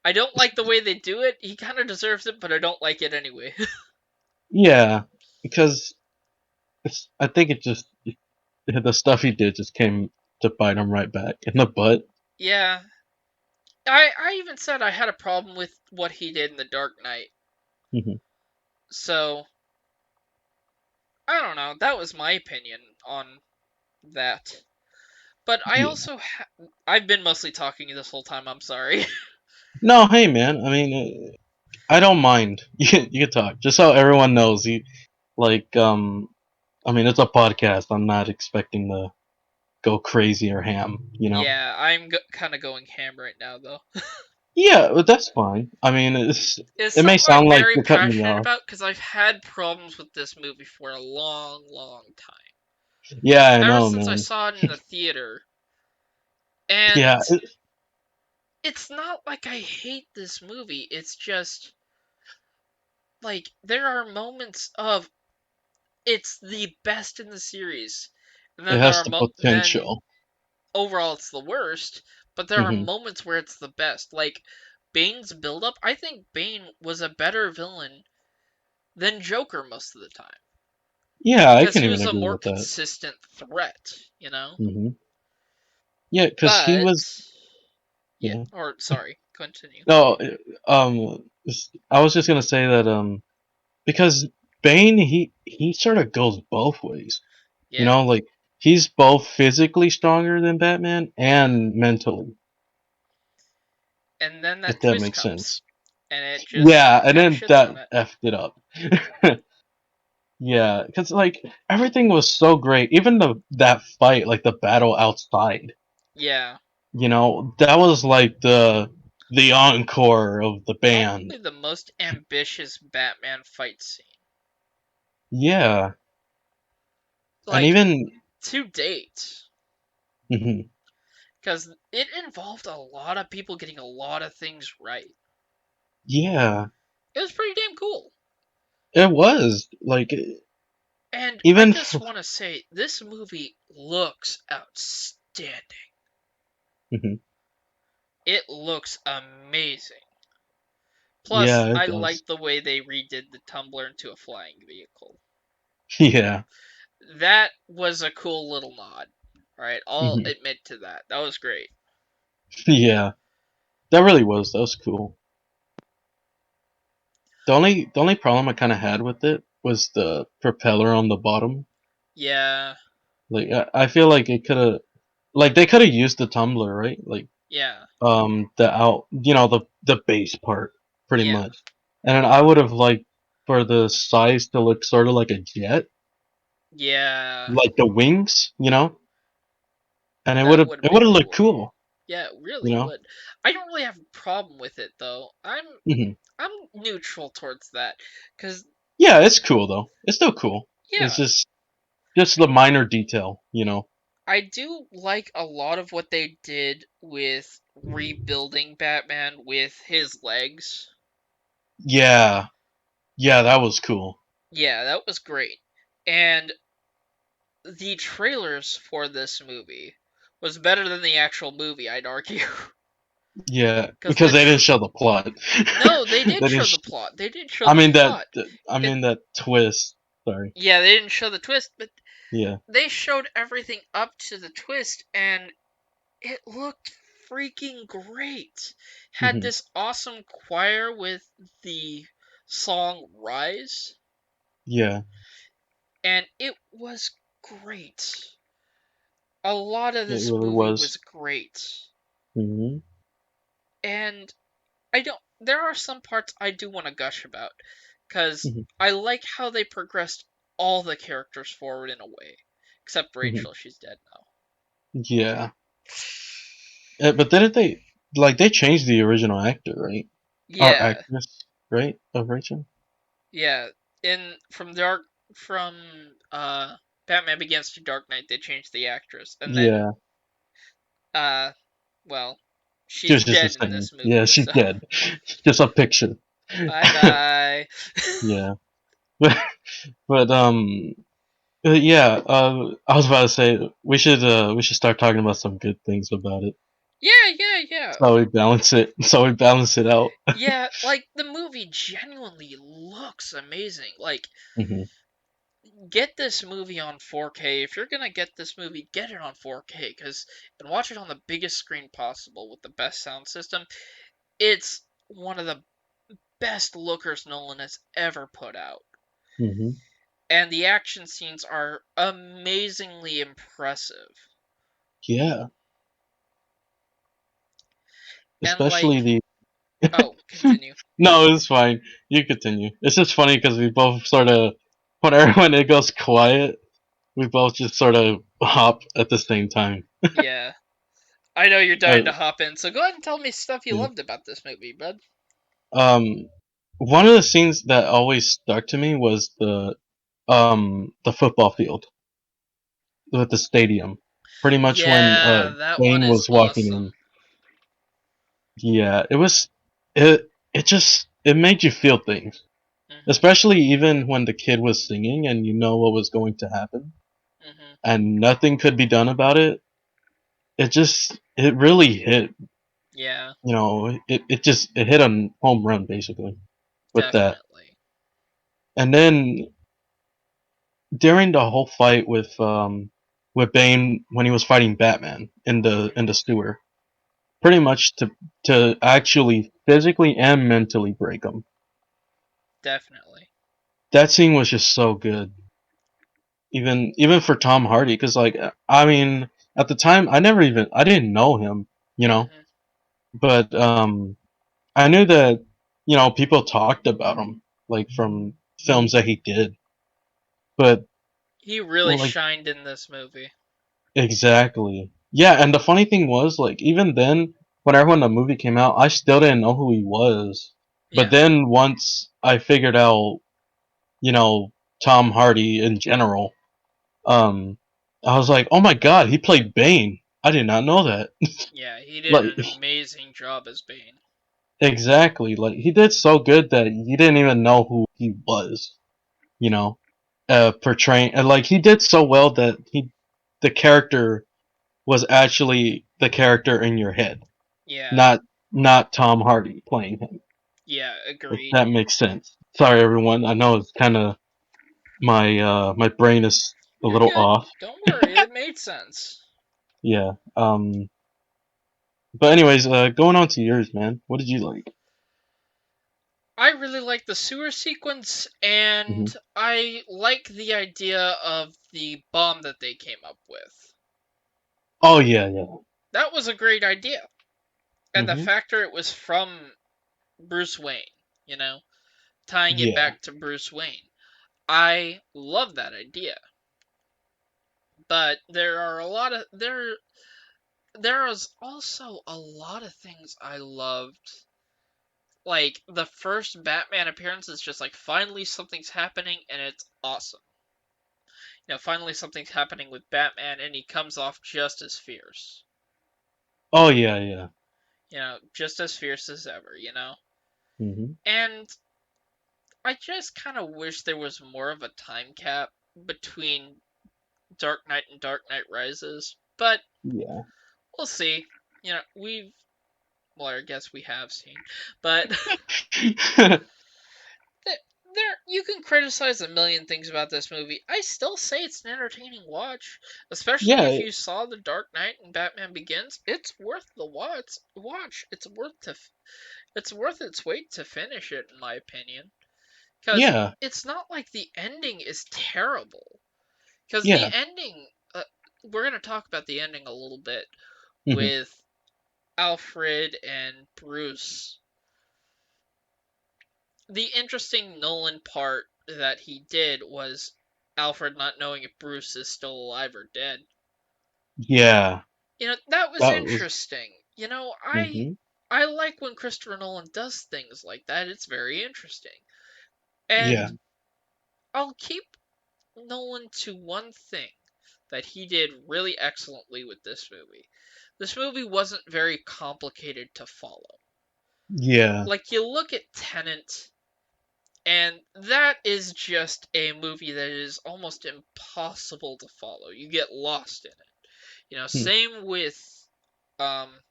S1: I don't like the way they do it. He kind of deserves it, but I don't like it anyway.
S2: yeah. Because I think it just the stuff he did just came to bite him right back in the butt.
S1: Yeah, I even said I had a problem with what he did in The Dark Knight.
S2: Hmm.
S1: So I don't know. That was my opinion on that. But I
S2: Yeah.
S1: also I've been mostly talking this whole time. I'm sorry.
S2: No, hey man. I mean, I don't mind. You can talk. Just so everyone knows, you like I mean, it's a podcast. I'm not expecting to go crazy or ham. You know.
S1: Yeah, I'm kind of going ham right now though.
S2: Yeah, but that's fine. I mean,
S1: It's
S2: it may
S1: something I'm
S2: sound like
S1: very
S2: you're cutting me
S1: passionate
S2: off.
S1: about because I've had problems with this movie for a long, long time.
S2: Yeah, I
S1: Ever
S2: know,
S1: since I
S2: man.
S1: saw it in the theater.
S2: Yeah,
S1: And it's not like I hate this movie, it's just like there are moments of it's the best in the series. And
S2: it
S1: then
S2: has the potential.
S1: overall it's the worst, but there are
S2: Hmm.
S1: moments where it's the best. Like Bane's build-up, I think Bane was a better villain than Joker most of the time.
S2: Yeah, I
S1: Because
S2: can
S1: he
S2: even
S1: was a
S2: agree
S1: more
S2: with that.
S1: consistent threat.
S2: Hmm. Yeah, because he was.
S1: But yeah,
S2: Yeah.
S1: or sorry, continue.
S2: No, I was just gonna say that because Bane he sort of goes both ways. You
S1: Yeah.
S2: know, like he's both physically stronger than Batman and mentally,
S1: And then
S2: if
S1: that
S2: that
S1: twist
S2: makes
S1: comes,
S2: sense.
S1: and it just
S2: Yeah, and
S1: kind of
S2: then
S1: shits
S2: that
S1: on it.
S2: effed it up. Yeah, because like everything was so great, even the that fight, like the battle outside.
S1: Yeah,
S2: You know, that was like the encore of the band.
S1: probably the most ambitious Batman fight scene,
S2: Yeah, and
S1: like
S2: even
S1: to date.
S2: mhm,
S1: because it involved a lot of people getting a lot of things right.
S2: Yeah,
S1: It was pretty damn cool.
S2: it was like
S1: And I
S2: even
S1: just want to say, this movie looks outstanding.
S2: Mhm.
S1: It looks amazing. Plus,
S2: Yeah, it
S1: I
S2: does.
S1: like the way they redid the tumbler into a flying vehicle.
S2: Yeah.
S1: That was a cool little nod. Alright, I'll
S2: Mhm.
S1: admit to that. That was great.
S2: Yeah, that really was. That was cool. The only problem I kind of had with it was the propeller on the bottom.
S1: Yeah,
S2: Like I feel like it could have, like they could have used the tumbler, right? Like
S1: yeah,
S2: the out, the base part, pretty
S1: yeah,
S2: much. And then I would have liked for the size to look sort of like a jet,
S1: yeah.
S2: like the wings, and it would
S1: That
S2: have
S1: would have
S2: it would
S1: been
S2: have looked
S1: cool.
S2: cool,
S1: Yeah, it
S2: you
S1: really
S2: know.
S1: would. I don't really have a problem with it though.
S2: hmm
S1: I'm neutral towards that cuz
S2: Yeah, it's cool though. It's still cool. It's
S1: yeah,
S2: just the minor detail.
S1: I do like a lot of what they did with rebuilding Batman with his legs.
S2: Yeah, yeah, that was cool.
S1: Yeah, that was great. And the trailers for this movie was better than the actual movie, I'd argue.
S2: Yeah,
S1: Cuz
S2: because they didn't show the plot.
S1: no, they
S2: They
S1: did
S2: didn't.
S1: show the plot. They did show
S2: I
S1: the
S2: mean that.
S1: plot.
S2: I
S1: It
S2: mean that twist. Sorry.
S1: Yeah, they didn't show the twist, but
S2: Yeah.
S1: they showed everything up to the twist and it looked freaking great. Had
S2: hmm
S1: this awesome choir with the song Rise,
S2: Yeah.
S1: and it was great. A lot of
S2: It
S1: this
S2: really
S1: movie
S2: was.
S1: was great.
S2: hmm
S1: And I don't there are some parts I do want to gush about cuz
S2: hmm
S1: I like how they progressed all the characters forward in a way. Except
S2: hmm
S1: Rachel, she's dead now.
S2: Yeah. But didn't they like they changed the original actor, right? Or
S1: Yeah,
S2: actress, right? Of Rachel.
S1: yeah. In from Batman Begins to Dark Knight, they changed the actress, and then
S2: Yeah.
S1: uh, well,
S2: She
S1: she's
S2: was just the
S1: dead in
S2: same.
S1: this
S2: Yeah,
S1: movie,
S2: she's
S1: so
S2: dead. Just a picture.
S1: bye bye.
S2: Yeah. But yeah. I was about to say we should start talking about some good things about it.
S1: Yeah, yeah, yeah,
S2: So we balance it. So we balance it out.
S1: yeah. Like the movie genuinely looks amazing. Like
S2: hmm
S1: get this movie on 4K. If you're gonna get this movie, get it on 4K, cause and watch it on the biggest screen possible with the best sound system. It's one of the best lookers Nolan has ever put out.
S2: hmm
S1: And the action scenes are amazingly impressive.
S2: Yeah.
S1: And
S2: Especially
S1: like,
S2: the.
S1: oh, continue.
S2: No, it's fine. You continue. It's just funny because we both sort of, when it goes quiet, we both just sort of hop at the same time.
S1: Yeah, I know you're dying
S2: Uh,
S1: to hop in, so go ahead and tell me stuff you
S2: yeah.
S1: loved about this movie, bud.
S2: Um, one of the scenes that always stuck to me was the football field with the stadium. Pretty much when
S1: Yeah, that one
S2: Bane
S1: is
S2: was walking
S1: awesome.
S2: in. Yeah, it made you feel things.
S1: Mhm,
S2: Especially even when the kid was singing and you know what was going to happen
S1: mhm.
S2: and nothing could be done about it. It really hit,
S1: Yeah,
S2: it hit a home run basically with that.
S1: definitely.
S2: And then during the whole fight with Bane when he was fighting Batman in the
S1: Mhm,
S2: sewer, pretty much to actually physically and mentally break him.
S1: definitely.
S2: That scene was just so good. Even for Tom Hardy, because like I mean, at the time I didn't know him, you know,
S1: Mhm.
S2: but I knew that people talked about him like from films that he did, but
S1: He really
S2: well, like
S1: shined in this movie.
S2: exactly, yeah. And the funny thing was like even then, whenever when the movie came out, I still didn't know who he was. But
S1: Yeah,
S2: then once I figured out, you know, Tom Hardy in general, um, I was like, oh my god, he played Bane. I did not know that.
S1: Yeah, he did
S2: Like
S1: an amazing job as Bane.
S2: exactly, like he did so good that you didn't even know who he was. You know, portraying and like he did so well that the character was actually the character in your head,
S1: Yeah,
S2: not not Tom Hardy playing him.
S1: yeah,
S2: If
S1: agreed.
S2: that makes sense. Sorry, everyone. I know it's kind of my brain is a
S1: You're
S2: little
S1: good.
S2: off.
S1: Don't worry, it made sense.
S2: Yeah. But anyways, going on to yours, man. What did you like?
S1: I really like the sewer sequence,
S2: Hmm.
S1: and I like the idea of the bomb that they came up with.
S2: Oh yeah, yeah.
S1: That was a great idea. And the
S2: Hmm.
S1: factor it was from Bruce Wayne, you know, tying it
S2: Yeah.
S1: back to Bruce Wayne. I love that idea. But there are a lot of there was also a lot of things I loved. Like the first Batman appearance is just like finally something's happening and it's awesome. Finally something's happening with Batman and he comes off just as fierce.
S2: Oh yeah, yeah.
S1: Just as fierce as ever.
S2: Hmm.
S1: And I just kind of wish there was more of a time cap between Dark Knight and Dark Knight Rises, but
S2: Yeah.
S1: we'll see. Well, I guess we have seen, but there you can criticize a million things about this movie. I still say it's an entertaining watch, especially if
S2: Yeah.
S1: you saw The Dark Knight and Batman Begins. It's worth the watch. It's worth its weight to finish it, in my opinion, because
S2: Yeah.
S1: it's not like the ending is terrible. Because the
S2: Yeah.
S1: ending, we're gonna talk about the ending a little bit
S2: Hmm.
S1: with Alfred and Bruce. The interesting Nolan part that he did was Alfred not knowing if Bruce is still alive or dead.
S2: Yeah.
S1: That was
S2: That was.
S1: interesting. I
S2: Hmm.
S1: I like when Christopher Nolan does things like that. It's very interesting. And
S2: Yeah.
S1: I'll keep Nolan to one thing that he did really excellently with this movie. This movie wasn't very complicated to follow.
S2: Yeah.
S1: Like you look at Tenet, and that is just a movie that is almost impossible to follow. You get lost in it.
S2: Hmm.
S1: Um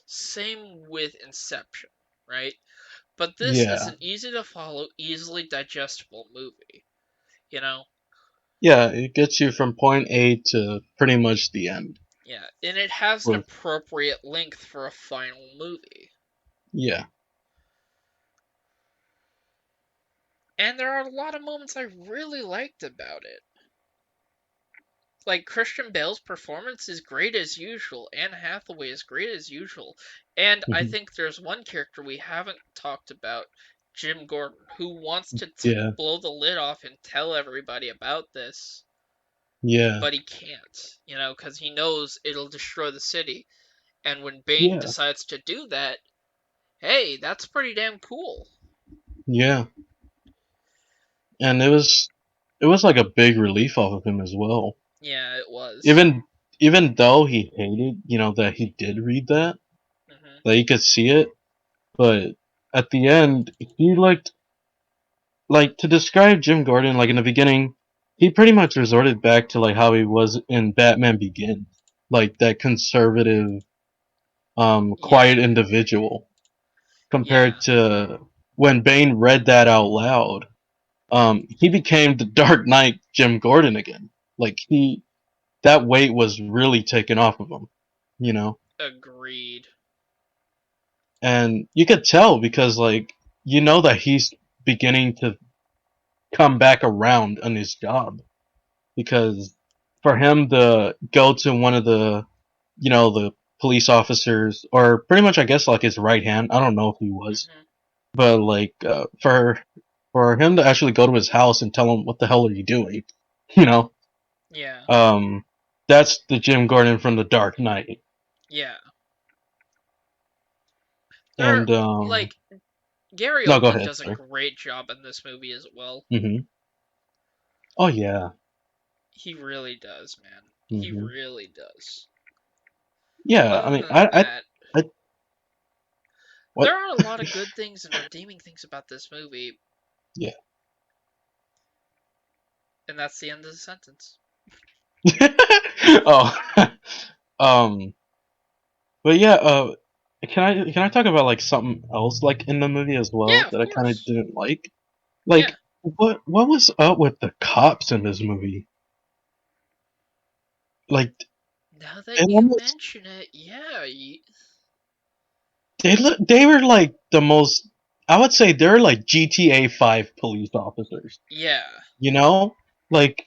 S1: same with Inception, right? But this is
S2: Yeah.
S1: an easy to follow, easily digestible movie, you know?
S2: Yeah. It gets you from point A to pretty much the end.
S1: Yeah, and it has an
S2: With
S1: appropriate length for a final movie.
S2: yeah.
S1: And there are a lot of moments I really liked about it. Like Christian Bale's performance is great as usual. Anne Hathaway is great as usual. And I
S2: Hmm.
S1: think there's one character we haven't talked about, Jim Gordon, who wants to
S2: Yeah.
S1: blow the lid off and tell everybody about this,
S2: Yeah.
S1: but he can't, because he knows it'll destroy the city. And when Bane
S2: Yeah.
S1: decides to do that, hey, that's pretty damn cool.
S2: Yeah. And it was like a big relief off of him as well.
S1: Yeah, it was.
S2: Even even though he hated, that he did read
S1: Hmm.
S2: that he could see it, but at the end he like to describe Jim Gordon like in the beginning, he pretty much resorted back to like how he was in Batman Begins, like that conservative,
S1: Yeah,
S2: quiet individual
S1: yeah,
S2: compared to when Bane read that out loud. He became the Dark Knight Jim Gordon again. Like that weight was really taken off of him, you know?
S1: agreed.
S2: And you could tell because, like, that he's beginning to come back around on his job. Because for him to go to one of the police officers, or pretty much, I guess, like his right hand, I don't know if he was,
S1: Hmm.
S2: but, like, for him to actually go to his house and tell him, what the hell are you doing? You know?
S1: Yeah,
S2: Um, that's the Jim Gordon from The Dark Knight.
S1: yeah. There are,
S2: And
S1: like, Gary
S2: no, go
S1: Oldman
S2: ahead.
S1: does a
S2: Sorry.
S1: great job in this movie as well.
S2: Oh yeah.
S1: He really does, man. He
S2: Hmm.
S1: really does.
S2: Yeah, I
S1: Other
S2: mean,
S1: than that,
S2: I what?
S1: there are a lot of good things and redeeming things about this movie,
S2: Yeah.
S1: and that's the end of the sentence.
S2: Oh, um, but yeah, can I talk about like something else like in the movie as well
S1: Yeah, of
S2: that I kind of
S1: course.
S2: didn't like?
S1: Yeah.
S2: Like, what was up with the cops in this movie? Like,
S1: Now that
S2: it
S1: you
S2: almost
S1: mention it, yeah,
S2: they were like the most. I would say they're like GTA 5 police officers.
S1: yeah,
S2: You know, like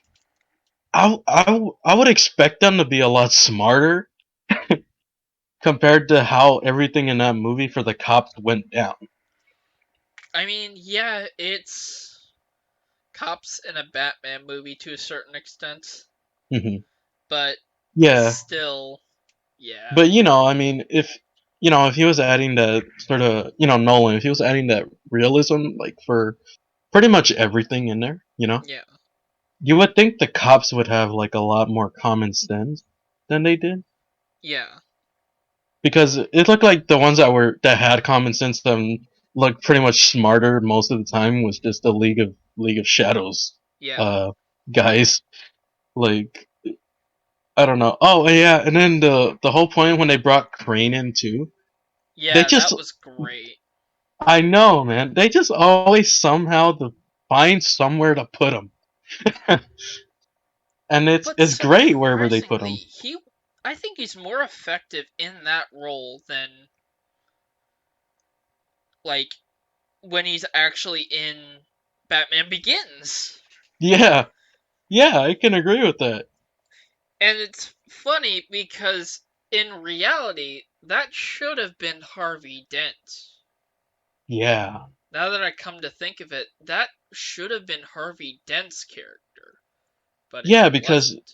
S2: I would expect them to be a lot smarter compared to how everything in that movie for the cops went down.
S1: I mean, yeah, it's cops in a Batman movie to a certain extent,
S2: Hmm.
S1: but
S2: Yeah,
S1: still, yeah,
S2: but I mean, if if he was adding that sort of, Nolan, if he was adding that realism, like for pretty much everything in there,
S1: yeah,
S2: you would think the cops would have like a lot more common sense than they did,
S1: yeah,
S2: because it looked like the ones that had common sense and looked pretty much smarter most of the time was just the League of Shadows,
S1: yeah,
S2: uh, guys. Like, I don't know. Oh yeah, and then the whole point when they brought Crane in too, they
S1: yeah,
S2: just
S1: that was great.
S2: I know, man. They just always somehow find somewhere to put him, and
S1: But
S2: it's great wherever they put
S1: surprisingly,
S2: him.
S1: I think he's more effective in that role than, like, when he's actually in Batman Begins.
S2: Yeah, yeah, I can agree with that.
S1: And it's funny because in reality, that should have been Harvey Dent.
S2: Yeah,
S1: Now that I come to think of it, that should have been Harvey Dent's character, but it
S2: yeah, because
S1: wasn't.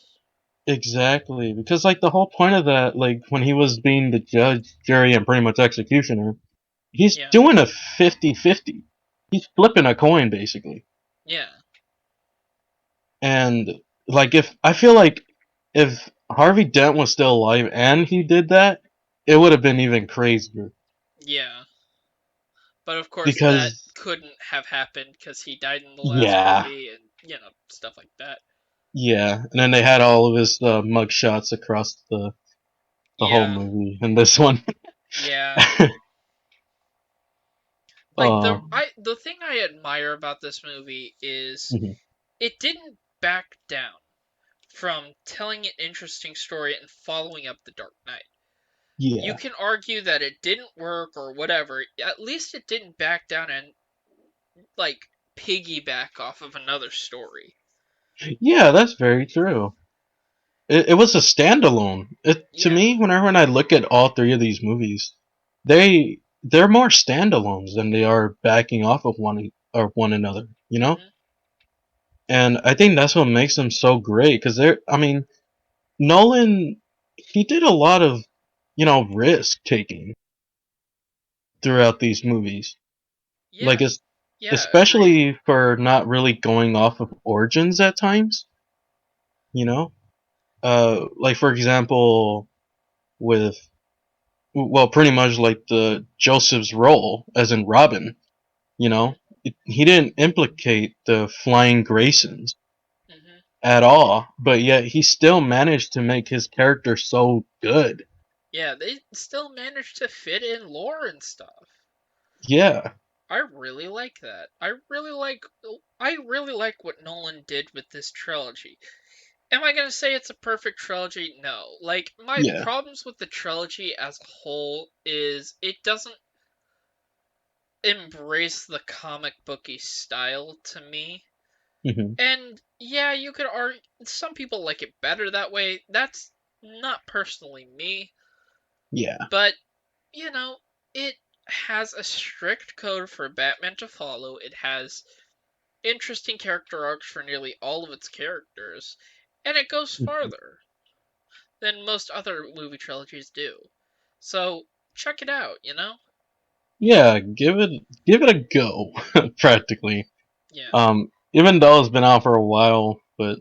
S2: exactly because like the whole point of that, like when he was being the judge, jury, and pretty much executioner, he's
S1: Yeah,
S2: doing a 50-50. He's flipping a coin basically,
S1: yeah,
S2: and like if I feel like if Harvey Dent was still alive and he did that, it would have been even crazier
S1: yeah. But of course, that
S2: because
S1: couldn't have happened because he died in the last
S2: yeah,
S1: movie and, stuff like that.
S2: yeah, and then they had all of his mug shots across the whole
S1: Yeah,
S2: movie in this one.
S1: yeah. Like
S2: um,
S1: the thing I admire about this movie is
S2: mhm.
S1: it didn't back down from telling an interesting story and following up The Dark Knight. You
S2: Yeah,
S1: can argue that it didn't work or whatever. At least it didn't back down and, like, piggyback off of another story.
S2: yeah, that's very true. It was a standalone. To
S1: Yeah.
S2: me, whenever when I look at all three of these movies, they're more standalones than they are backing off of one another.
S1: Hmm.
S2: And I think that's what makes them so great. Because I mean, Nolan, he did a lot of risk taking throughout these movies.
S1: Yeah.
S2: Like
S1: Yeah. Agreed.
S2: especially for not really going off of origins at times. You know, like for example, with well, pretty much like the Joseph's role, as in Robin. You
S1: Hmm.
S2: know, he didn't implicate the Flying Graysons
S1: Hmm.
S2: at all, but yet he still managed to make his character so good.
S1: Yeah, they still managed to fit in lore and stuff.
S2: Yeah.
S1: I really like that. I really like what Nolan did with this trilogy. Am I gonna say it's a perfect trilogy? No. Like, my
S2: Yeah.
S1: problems with the trilogy as a whole is it doesn't embrace the comic booky style to me.
S2: Hmm.
S1: And yeah, you could argue some people like it better that way. That's not personally me,
S2: Yeah.
S1: but you know, it has a strict code for Batman to follow. It has interesting character arcs for nearly all of its characters, and it goes
S2: Mhm.
S1: farther than most other movie trilogies do. So check it out.
S2: Yeah. Give it a go. Practically.
S1: Yeah.
S2: Even though it's been out for a while, but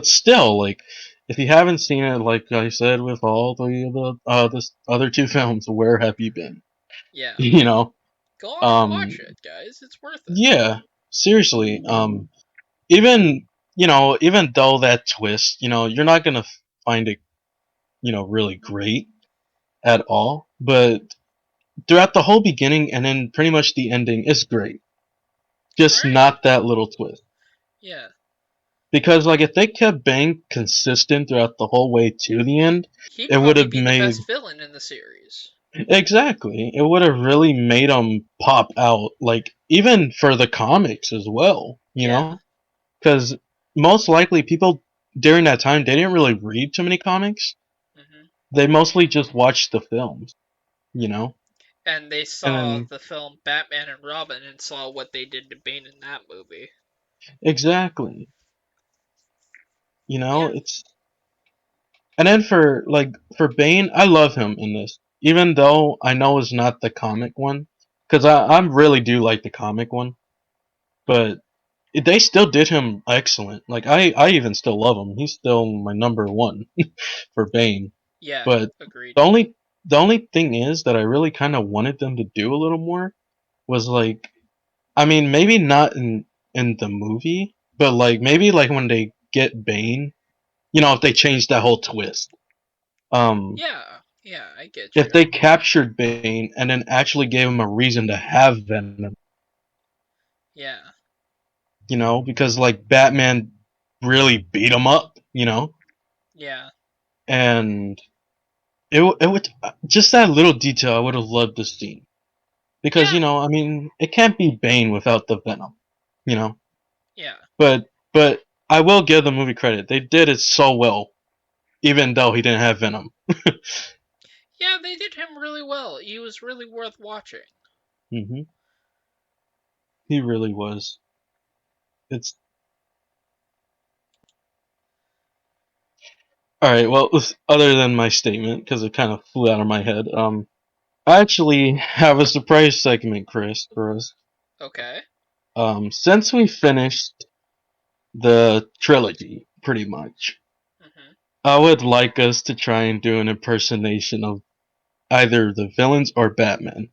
S2: still, like, if you haven't seen it, like I said with all the other two films, where have you been?
S1: Yeah.
S2: You know,
S1: Go on and
S2: um,
S1: watch it, guys. It's worth it.
S2: yeah, seriously, even even though that twist, you're not gonna find it, really great at all, but throughout the whole beginning and then pretty much the ending is great. Just
S1: Alright.
S2: not that little twist.
S1: Yeah.
S2: Because like if they kept Bane consistent throughout the whole way to the end,
S1: He'd
S2: it would
S1: probably
S2: have
S1: be the
S2: made
S1: best villain in the series.
S2: exactly. It would have really made him pop out, like even for the comics as well.
S1: Yeah.
S2: Because most likely people during that time they didn't really read too many comics.
S1: Hmm.
S2: They mostly just watched the films. You know,
S1: And they
S2: and
S1: saw
S2: then
S1: the film Batman and Robin and saw what they did to Bane in that movie.
S2: exactly.
S1: Yeah.
S2: It's and then for Bane, I love him in this, even though I know it's not the comic one, because I really do like the comic one, but they still did him excellent. Like I even still love him. He's still my number one for Bane.
S1: Yeah.
S2: But
S1: Agreed.
S2: the only thing is that I really kind of wanted them to do a little more was like, I mean, maybe not in the movie, but like maybe like when they get Bane, if they change that whole twist. Um,
S1: Yeah. Yeah, I get
S2: if
S1: you.
S2: they captured Bane and then actually gave him a reason to have Venom,
S1: Yeah.
S2: because like Batman really beat him up,
S1: Yeah.
S2: and it would just that little detail I would have loved to see because
S1: Yeah.
S2: I mean it can't be Bane without the Venom, you know.
S1: Yeah.
S2: But I will give the movie credit; they did it so well, even though he didn't have Venom.
S1: Yeah, they did him really well. He was really worth watching.
S2: Hmm. He really was. It's all right. Well, other than my statement, because it kind of flew out of my head. I actually have a surprise segment, Chris, for us.
S1: Okay.
S2: Since we finished the trilogy, pretty much,
S1: Hmm.
S2: I would like us to try and do an impersonation of either the villains or Batman.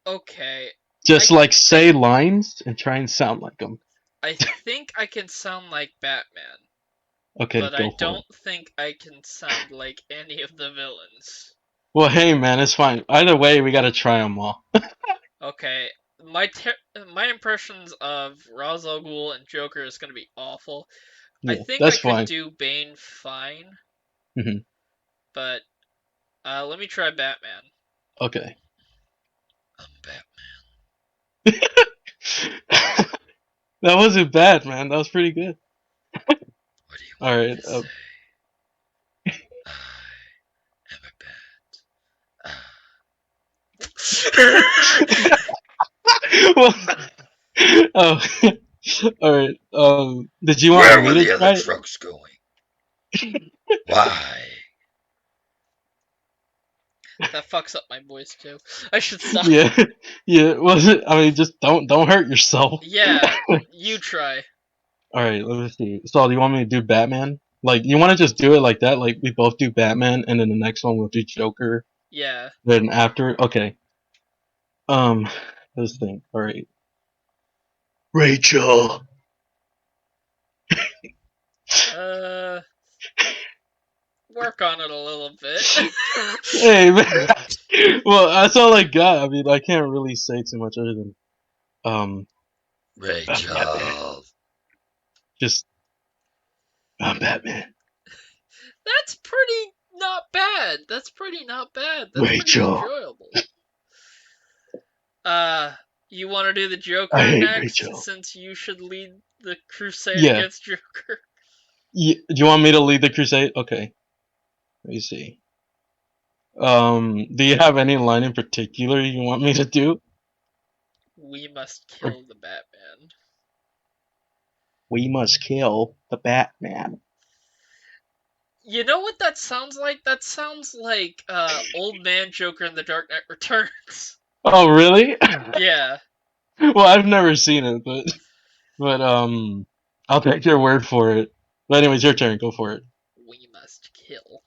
S1: Okay.
S2: Just
S1: I
S2: like
S1: I
S2: say lines and try and sound like them.
S1: I think I can sound like Batman,
S2: Okay,
S1: but I
S2: go for it.
S1: don't think I can sound like any of the villains.
S2: Well, hey man, it's fine. Either way, we gotta try them all.
S1: Okay. My impressions of Ra's al Ghul and Joker is gonna be awful. I
S2: Yeah,
S1: think I
S2: that's
S1: could
S2: fine.
S1: do Bane fine,
S2: Hmm.
S1: but let me try Batman.
S2: Okay.
S1: I'm Batman.
S2: That wasn't bad, man. That was pretty good.
S1: What do you
S2: All
S1: want me
S2: right.
S1: to say? I am a bat.
S2: Well, oh, all right. Did you want
S1: Where were
S2: me to
S1: the other
S2: try it?
S1: trucks going? Why? That fucks up my voice too. I should stop.
S2: Yeah, yeah. Was it? I mean, just don't hurt yourself.
S1: Yeah, you try.
S2: All right. Let me see. So, do you want me to do Batman? Like, you want to just do it like that? Like, we both do Batman, and then the next one we'll do Joker.
S1: Yeah.
S2: Then after, okay. Um, let's think. All right. Rachel.
S1: Uh, work on it a little bit.
S2: Hey man. Well, that's all I got. I mean, I can't really say too much other than um, I'm Batman.
S1: Rachel.
S2: Just I'm Batman.
S1: That's pretty not bad. That's pretty not bad. That's pretty
S2: Rachel.
S1: enjoyable. Uh, you want to do the
S2: I
S1: Joker
S2: hate
S1: next,
S2: Rachel.
S1: since you should lead the crusade
S2: Yeah.
S1: against Joker?
S2: Do you want me to lead the crusade? Okay. Let me see. Do you have any line in particular you want me to do?
S1: We must
S2: Or
S1: kill the Batman.
S2: we must kill the Batman.
S1: You know what that sounds like? That sounds like Old Man Joker in The Dark Knight Returns.
S2: Oh, really?
S1: Yeah.
S2: Well, I've never seen it, but I'll take your word for it. But anyways, your turn. Go for it.
S1: We must kill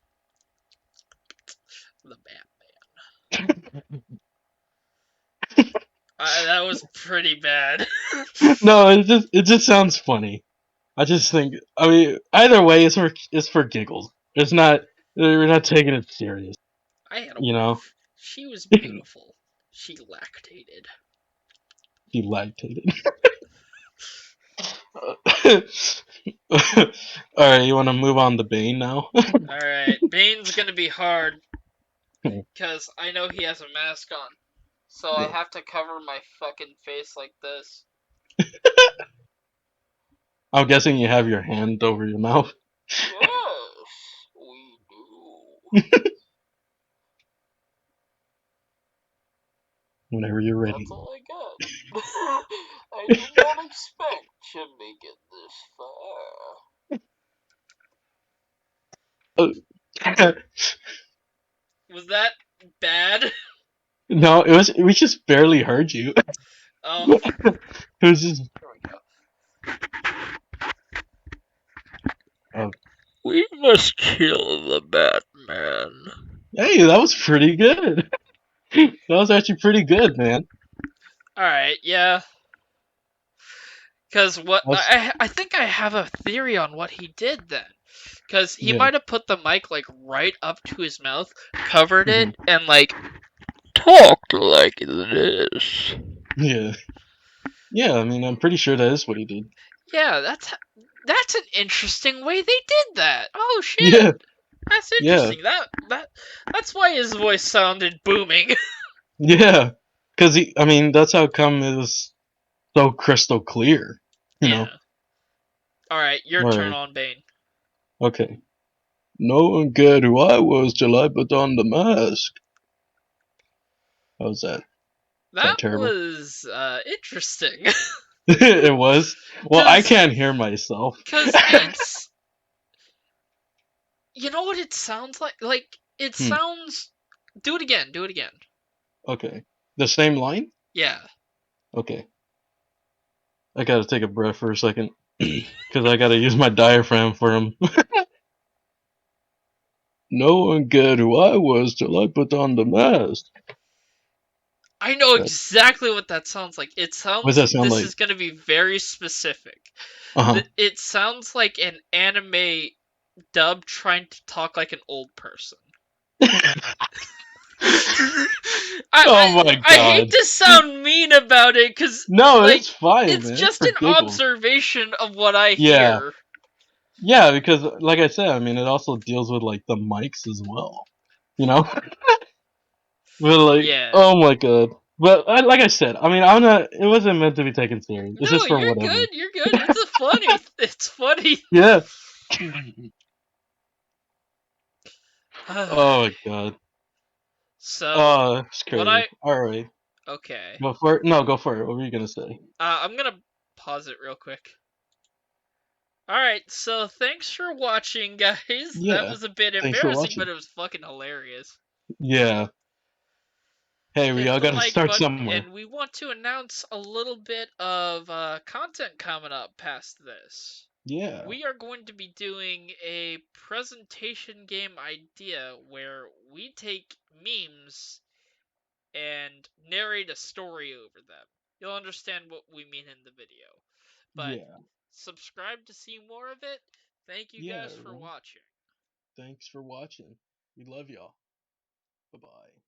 S1: the Batman. That was pretty bad.
S2: No, it just sounds funny. I just think. I mean, either way, it's for giggles. It's not. We're not taking it serious.
S1: I had a
S2: You know.
S1: wife. She was beautiful. She lactated.
S2: He lactated. All right, you want to move on to Bane now?
S1: Alright, Bane's gonna be hard because I know he has a mask on. So I have to cover my fucking face like this.
S2: I'm guessing you have your hand over your mouth.
S1: Yes, we do.
S2: Whenever you're ready.
S1: That's all I got. I did not expect to make it this far. Was that bad?
S2: No, it was. We just barely heard you.
S1: Oh,
S2: It was just.
S1: here we go.
S2: Oh.
S1: We must kill the Batman.
S2: Hey, that was pretty good. That was actually pretty good, man.
S1: Alright, yeah. Because what
S2: That's,
S1: I think I have a theory on what he did then. Because he
S2: yeah.
S1: might have put the mic like right up to his mouth, covered it,
S2: Mhm.
S1: and like talked like this.
S2: Yeah. Yeah, I mean, I'm pretty sure that is what he did.
S1: Yeah, that's an interesting way they did that. Oh shit,
S2: Yeah,
S1: that's
S2: yeah,
S1: interesting. That's why his voice sounded booming.
S2: yeah. Because I mean, that's how come it was so crystal clear. You know.
S1: Yeah. All right, your
S2: All
S1: turn
S2: right.
S1: on Bane.
S2: Okay. No one cared who I was till I put on the mask. How's that? Is that
S1: That
S2: terrible?
S1: was interesting.
S2: It was. Well, I
S1: Cause,
S2: can't hear myself.
S1: cause it's, you know what it sounds like? Like it
S2: Hmm.
S1: sounds. Do it again. Do it again.
S2: Okay. The same line?
S1: Yeah.
S2: Okay. I gotta take a breath for a second. Because I gotta use my diaphragm for him. No one cared who I was till I put on the mask.
S1: I know
S2: That,
S1: exactly what that sounds like. It
S2: what does
S1: sounds.
S2: that sound
S1: This
S2: like?
S1: is gonna be very specific.
S2: Uh
S1: It sounds like an anime dub trying to talk like an old person.
S2: huh.
S1: I,
S2: Oh
S1: I
S2: my
S1: I hate
S2: god.
S1: to sound mean about it because
S2: No,
S1: like
S2: it's fine,
S1: it's
S2: man. It's
S1: just
S2: for
S1: an
S2: giggles.
S1: observation of what I
S2: Yeah.
S1: hear.
S2: Yeah, because like I said, I mean, it also deals with like the mics as well. You know? But like,
S1: Yeah.
S2: oh my god. But like I said, I mean, I'm not. It wasn't meant to be taken serious. It's
S1: No,
S2: just for
S1: you're
S2: whatever.
S1: good. You're good. It's a funny. It's funny.
S2: Yeah.
S1: Alright.
S2: Oh my god.
S1: So
S2: Oh, it's
S1: what
S2: crazy.
S1: I
S2: All right.
S1: okay.
S2: Go for it. No, go for it. What were you gonna say?
S1: I'm gonna pause it real quick. Alright, so thanks for watching, guys. That
S2: Yeah.
S1: was a bit
S2: Thanks for
S1: embarrassing, but
S2: watching.
S1: it was fucking hilarious.
S2: Yeah. Hey, we
S1: Hit
S2: all
S1: the
S2: gotta
S1: like
S2: start
S1: button,
S2: somewhere.
S1: and we want to announce a little bit of content coming up past this.
S2: Yeah.
S1: We are going to be doing a presentation game idea where we take memes and narrate a story over them. You'll understand what we mean in the video. But
S2: Yeah.
S1: subscribe to see more of it. Thank you
S2: Yeah,
S1: guys for
S2: everyone.
S1: watching.
S2: Thanks for watching. We love y'all. Bye bye.